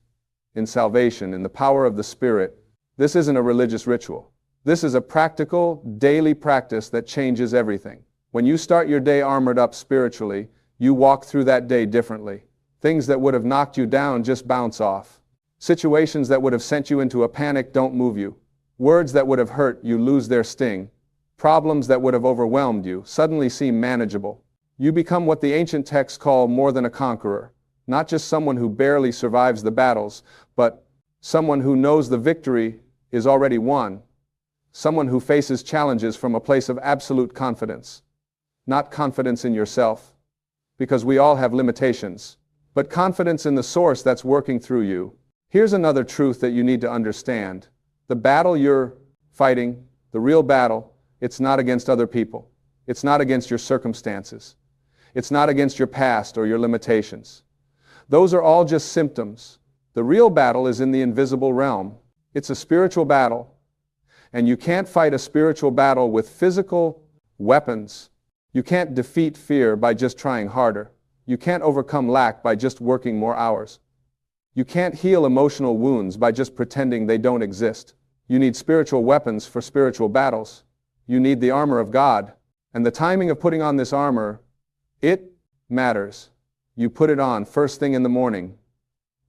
in salvation, in the power of the Spirit. This isn't a religious ritual. This is a practical, daily practice that changes everything. When you start your day armored up spiritually, you walk through that day differently. Things that would have knocked you down just bounce off. Situations that would have sent you into a panic don't move you. Words that would have hurt you lose their sting. Problems that would have overwhelmed you suddenly seem manageable. You become what the ancient texts call more than a conqueror. Not just someone who barely survives the battles, but someone who knows the victory is already won. someone who faces challenges from a place of absolute confidence. Not confidence in yourself, because we all have limitations, but confidence in the source that's working through you. Here's another truth that you need to understand. The battle you're fighting, the real battle, it's not against other people. It's not against your circumstances. It's not against your past or your limitations. Those are all just symptoms. The real battle is in the invisible realm. It's a spiritual battle. And you can't fight a spiritual battle with physical weapons. You can't defeat fear by just trying harder. You can't overcome lack by just working more hours. You can't heal emotional wounds by just pretending they don't exist. You need spiritual weapons for spiritual battles. You need the armor of God. And the timing of putting on this armor, it matters. You put it on first thing in the morning,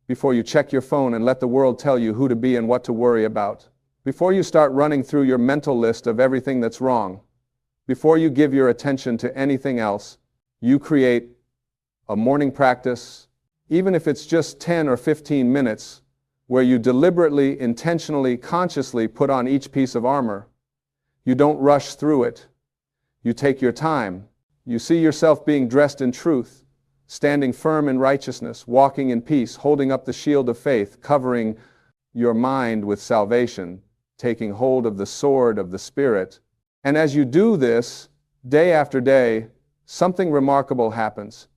before you check your phone and let the world tell you who to be and what to worry about. Before you start running through your mental list of everything that's wrong. Before you give your attention to anything else, you create a morning practice, even if it's just 10 or 15 minutes, where you deliberately, intentionally, consciously put on each piece of armor. You don't rush through it. You take your time. You see yourself being dressed in truth, standing firm in righteousness, walking in peace, holding up the shield of faith, covering your mind with salvation, taking hold of the sword of the Spirit. And as you do this, day after day, something remarkable happens.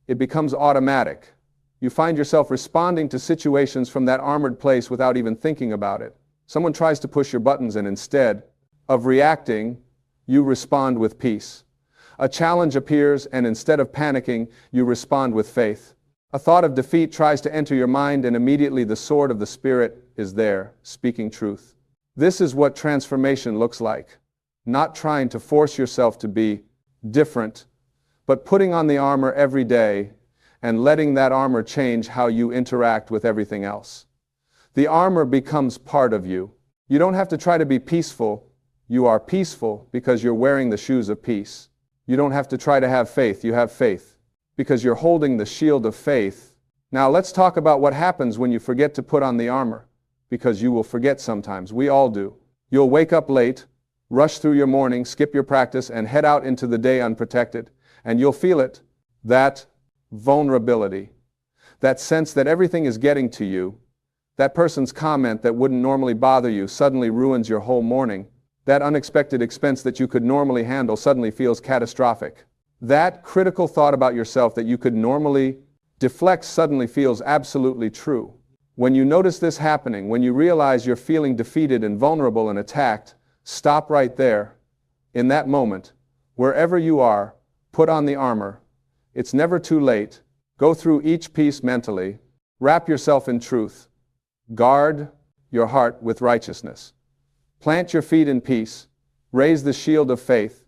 It becomes automatic. You find yourself responding to situations from that armored place without even thinking about it. Someone tries to push your buttons, and instead of reacting, you respond with peace. A challenge appears, and instead of panicking, you respond with faith. A thought of defeat tries to enter your mind, and immediately the sword of the Spirit is there, speaking truth. This is what transformation looks like. Not trying to force yourself to be different, but putting on the armor every day and letting that armor change how you interact with everything else. The armor becomes part of you. You don't have to try to be peaceful. You are peaceful because you're wearing the shoes of peace. You don't have to try to have faith. You have faith because you're holding the shield of faith. Now let's talk about what happens when you forget to put on the armor, because you will forget sometimes. We all do. You'll wake up late, rush through your morning, skip your practice, and head out into the day unprotected. And you'll feel it, that vulnerability, that sense that everything is getting to you. That person's comment that wouldn't normally bother you suddenly ruins your whole morning. That unexpected expense that you could normally handle suddenly feels catastrophic. That critical thought about yourself that you could normally deflect suddenly feels absolutely true. When you notice this happening, when you realize you're feeling defeated and vulnerable and attacked, stop right there. In that moment, wherever you are, put on the armor. It's never too late. Go through each piece mentally. Wrap yourself in truth. Guard your heart with righteousness. Plant your feet in peace. Raise the shield of faith.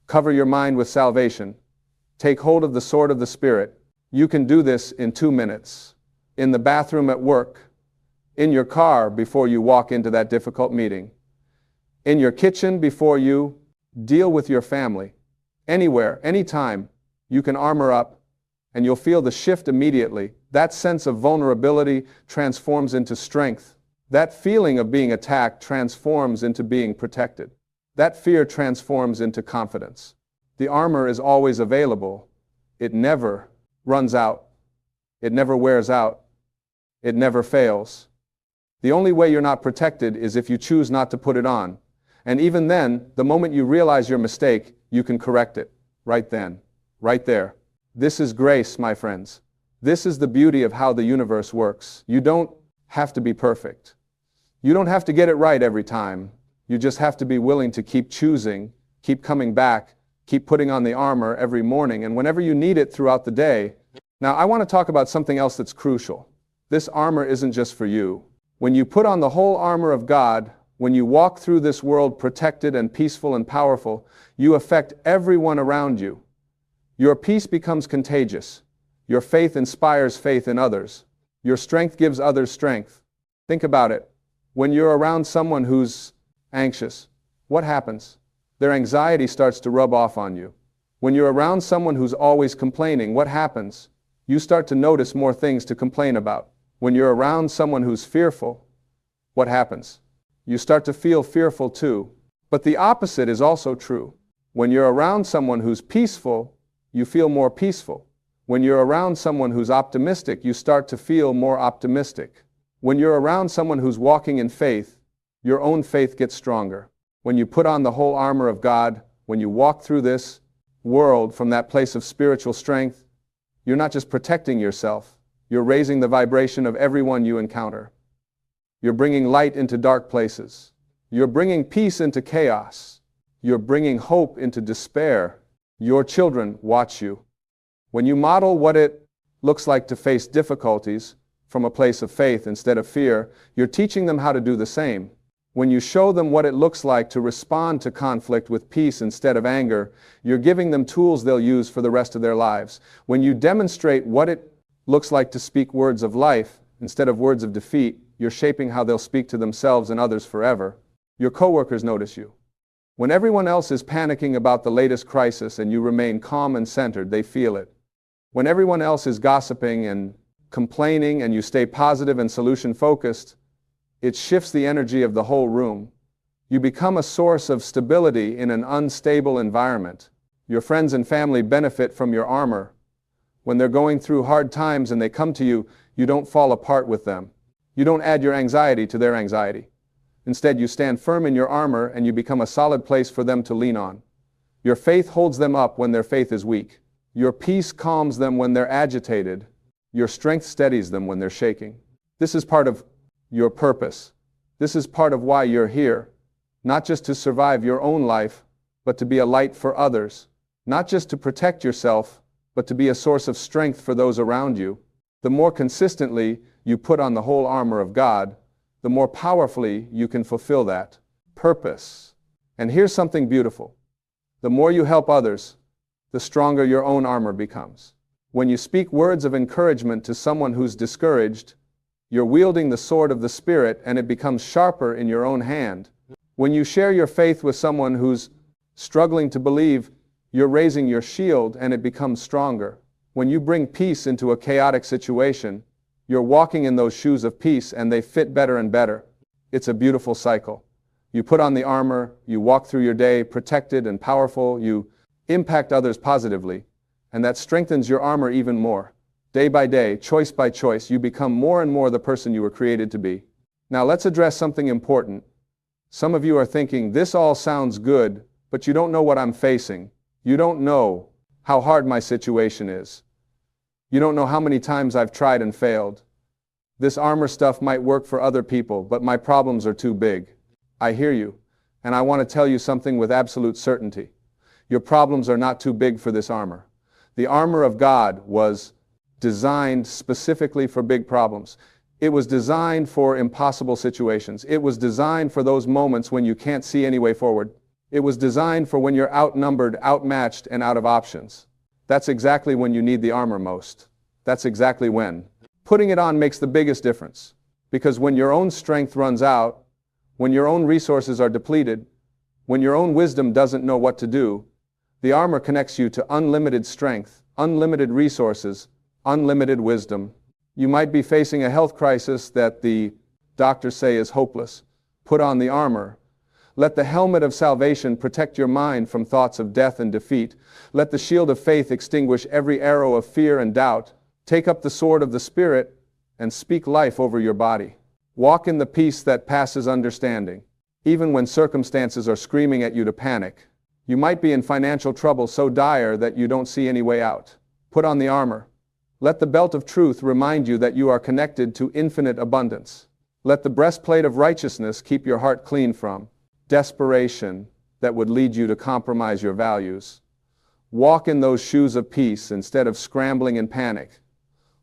Cover your mind with salvation. Take hold of the sword of the Spirit. You can do this in 2 minutes. In the bathroom at work. In your car before you walk into that difficult meeting. In your kitchen before you deal with your family. Anywhere, anytime, you can armor up, and you'll feel the shift immediately. That sense of vulnerability transforms into strength. That feeling of being attacked transforms into being protected. That fear transforms into confidence. The armor is always available. It never runs out. It never wears out. It never fails. The only way you're not protected is if you choose not to put it on. And even then, the moment you realize your mistake, you can correct it. Right then. Right there. This is grace, my friends. This is the beauty of how the universe works. You don't have to be perfect. You don't have to get it right every time. You just have to be willing to keep choosing, keep coming back, keep putting on the armor every morning, and whenever you need it throughout the day. Now, I want to talk about something else that's crucial. This armor isn't just for you. When you put on the whole armor of God, when you walk through this world protected and peaceful and powerful, you affect everyone around you. Your peace becomes contagious. Your faith inspires faith in others. Your strength gives others strength. Think about it. When you're around someone who's anxious, what happens? Their anxiety starts to rub off on you. When you're around someone who's always complaining, what happens? You start to notice more things to complain about. When you're around someone who's fearful, what happens? You start to feel fearful too. But the opposite is also true. When you're around someone who's peaceful, you feel more peaceful. When you're around someone who's optimistic, you start to feel more optimistic. When you're around someone who's walking in faith, your own faith gets stronger. When you put on the whole armor of God, when you walk through this world from that place of spiritual strength, you're not just protecting yourself, you're raising the vibration of everyone you encounter. You're bringing light into dark places. You're bringing peace into chaos. You're bringing hope into despair. Your children watch you. When you model what it looks like to face difficulties from a place of faith instead of fear, you're teaching them how to do the same. When you show them what it looks like to respond to conflict with peace instead of anger, you're giving them tools they'll use for the rest of their lives. When you demonstrate what it looks like to speak words of life instead of words of defeat, you're shaping how they'll speak to themselves and others forever. Your coworkers notice you. When everyone else is panicking about the latest crisis and you remain calm and centered, they feel it. When everyone else is gossiping and complaining and you stay positive and solution-focused, it shifts the energy of the whole room. You become a source of stability in an unstable environment. Your friends and family benefit from your armor. When they're going through hard times and they come to you, you don't fall apart with them. You don't add your anxiety to their anxiety. Instead, you stand firm in your armor and you become a solid place for them to lean on. Your faith holds them up when their faith is weak. Your peace calms them when they're agitated. Your strength steadies them when they're shaking. This is part of your purpose. This is part of why you're here. Not just to survive your own life, but to be a light for others. Not just to protect yourself, but to be a source of strength for those around you. The more consistently you put on the whole armor of God, the more powerfully you can fulfill that purpose. And here's something beautiful. The more you help others, the stronger your own armor becomes. When you speak words of encouragement to someone who's discouraged, you're wielding the sword of the Spirit and it becomes sharper in your own hand. When you share your faith with someone who's struggling to believe, you're raising your shield and it becomes stronger. When you bring peace into a chaotic situation, you're walking in those shoes of peace and they fit better and better. It's a beautiful cycle. You put on the armor, you walk through your day protected and powerful, you impact others positively, and that strengthens your armor even more. Day by day, choice by choice, you become more and more the person you were created to be. Now let's address something important. Some of you are thinking, this all sounds good, but you don't know what I'm facing. You don't know how hard my situation is. You don't know how many times I've tried and failed. This armor stuff might work for other people, but my problems are too big. I hear you, and I want to tell you something with absolute certainty. Your problems are not too big for this armor. The armor of God was designed specifically for big problems. It was designed for impossible situations. It was designed for those moments when you can't see any way forward. It was designed for when you're outnumbered, outmatched, and out of options. That's exactly when you need the armor most. That's exactly when. Putting it on makes the biggest difference. Because when your own strength runs out, when your own resources are depleted, when your own wisdom doesn't know what to do, the armor connects you to unlimited strength, unlimited resources, unlimited wisdom. You might be facing a health crisis that the doctors say is hopeless. Put on the armor. Let the helmet of salvation protect your mind from thoughts of death and defeat. Let the shield of faith extinguish every arrow of fear and doubt. Take up the sword of the Spirit and speak life over your body. Walk in the peace that passes understanding, even when circumstances are screaming at you to panic. You might be in financial trouble so dire that you don't see any way out. Put on the armor. Let the belt of truth remind you that you are connected to infinite abundance. Let the breastplate of righteousness keep your heart clean from desperation that would lead you to compromise your values. Walk in those shoes of peace instead of scrambling in panic.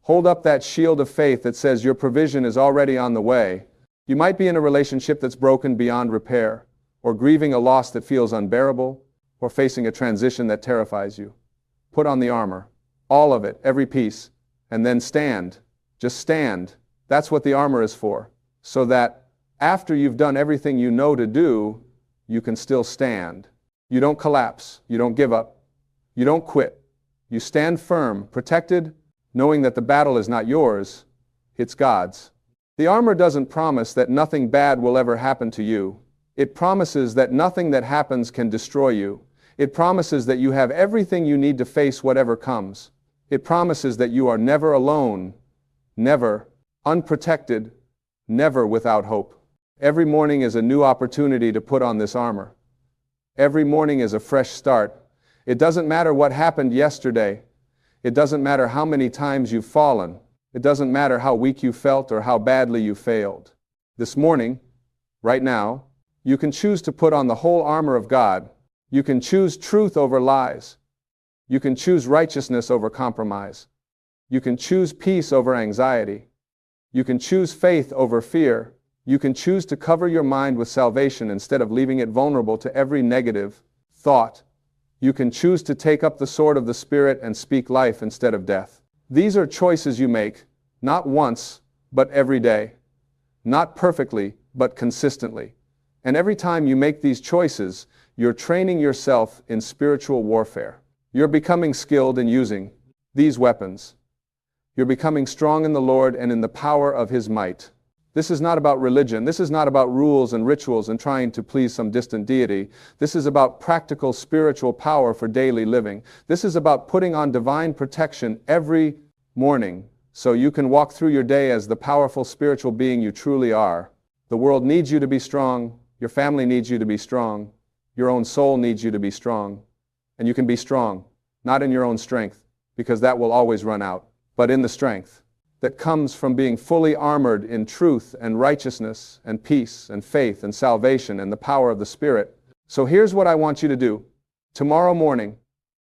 Hold up that shield of faith that says your provision is already on the way. You might be in a relationship that's broken beyond repair, or grieving a loss that feels unbearable, or facing a transition that terrifies you. Put on the armor. All of it, every piece, and then stand. Just stand. That's what the armor is for. So that after you've done everything you know to do, you can still stand. You don't collapse. You don't give up. You don't quit. You stand firm, protected, knowing that the battle is not yours, it's God's. The armor doesn't promise that nothing bad will ever happen to you. It promises that nothing that happens can destroy you. It promises that you have everything you need to face whatever comes. It promises that you are never alone, never unprotected, never without hope. Every morning is a new opportunity to put on this armor. Every morning is a fresh start. It doesn't matter what happened yesterday. It doesn't matter how many times you've fallen. It doesn't matter how weak you felt or how badly you failed. This morning, right now, you can choose to put on the whole armor of God. You can choose truth over lies. You can choose righteousness over compromise. You can choose peace over anxiety. You can choose faith over fear. You can choose to cover your mind with salvation instead of leaving it vulnerable to every negative thought. You can choose to take up the sword of the Spirit and speak life instead of death. These are choices you make, not once, but every day. Not perfectly, but consistently. And every time you make these choices, you're training yourself in spiritual warfare. You're becoming skilled in using these weapons. You're becoming strong in the Lord and in the power of His might. This is not about religion. This is not about rules and rituals and trying to please some distant deity. This is about practical spiritual power for daily living. This is about putting on divine protection every morning so you can walk through your day as the powerful spiritual being you truly are. The world needs you to be strong. Your family needs you to be strong. Your own soul needs you to be strong. And you can be strong, not in your own strength, because that will always run out, but in the strength that comes from being fully armored in truth and righteousness and peace and faith and salvation and the power of the Spirit. So here's what I want you to do. Tomorrow morning,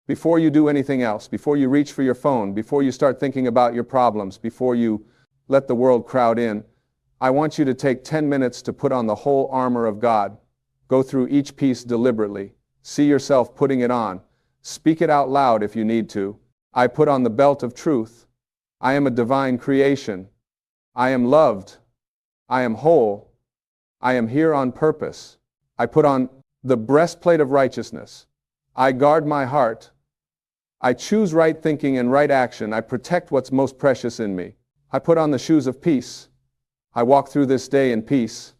before you do anything else, before you reach for your phone, before you start thinking about your problems, before you let the world crowd in, I want you to take 10 minutes to put on the whole armor of God. Go through each piece deliberately. See yourself putting it on. Speak it out loud if you need to. I put on the belt of truth. I am a divine creation. I am loved. I am whole. I am here on purpose. I put on the breastplate of righteousness. I guard my heart. I choose right thinking and right action. I protect what's most precious in me. I put on the shoes of peace. I walk through this day in peace.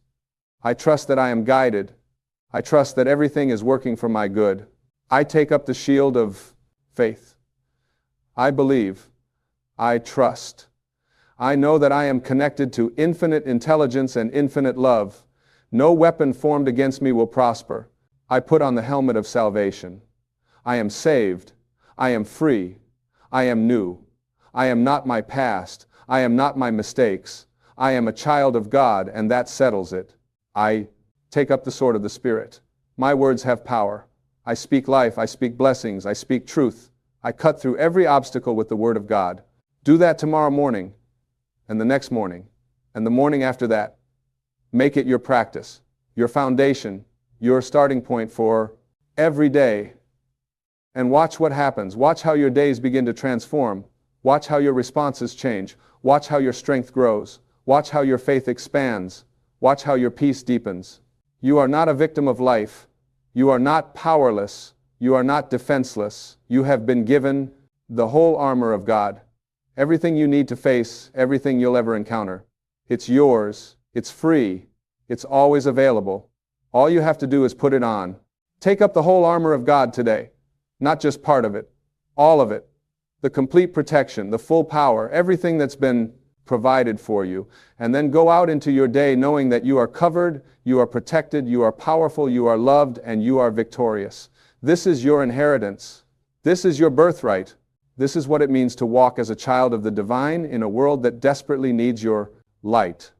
I trust that I am guided. I trust that everything is working for my good. I take up the shield of faith. I believe. I trust. I know that I am connected to infinite intelligence and infinite love. No weapon formed against me will prosper. I put on the helmet of salvation. I am saved. I am free. I am new. I am not my past. I am not my mistakes. I am a child of God, and that settles it. I take up the sword of the Spirit. My words have power. I speak life. I speak blessings. I speak truth. I cut through every obstacle with the Word of God. Do that tomorrow morning, and the next morning, and the morning after that. Make it your practice, your foundation, your starting point for every day. And watch what happens. Watch how your days begin to transform. Watch how your responses change. Watch how your strength grows. Watch how your faith expands. Watch how your peace deepens. You are not a victim of life. You are not powerless. You are not defenseless. You have been given the whole armor of God. Everything you need to face, everything you'll ever encounter. It's yours. It's free. It's always available. All you have to do is put it on. Take up the whole armor of God today. Not just part of it. All of it. The complete protection, the full power, everything that's been provided for you. And then go out into your day knowing that you are covered, you are protected, you are powerful, you are loved, and you are victorious. This is your inheritance. This is your birthright. This is what it means to walk as a child of the divine in a world that desperately needs your light.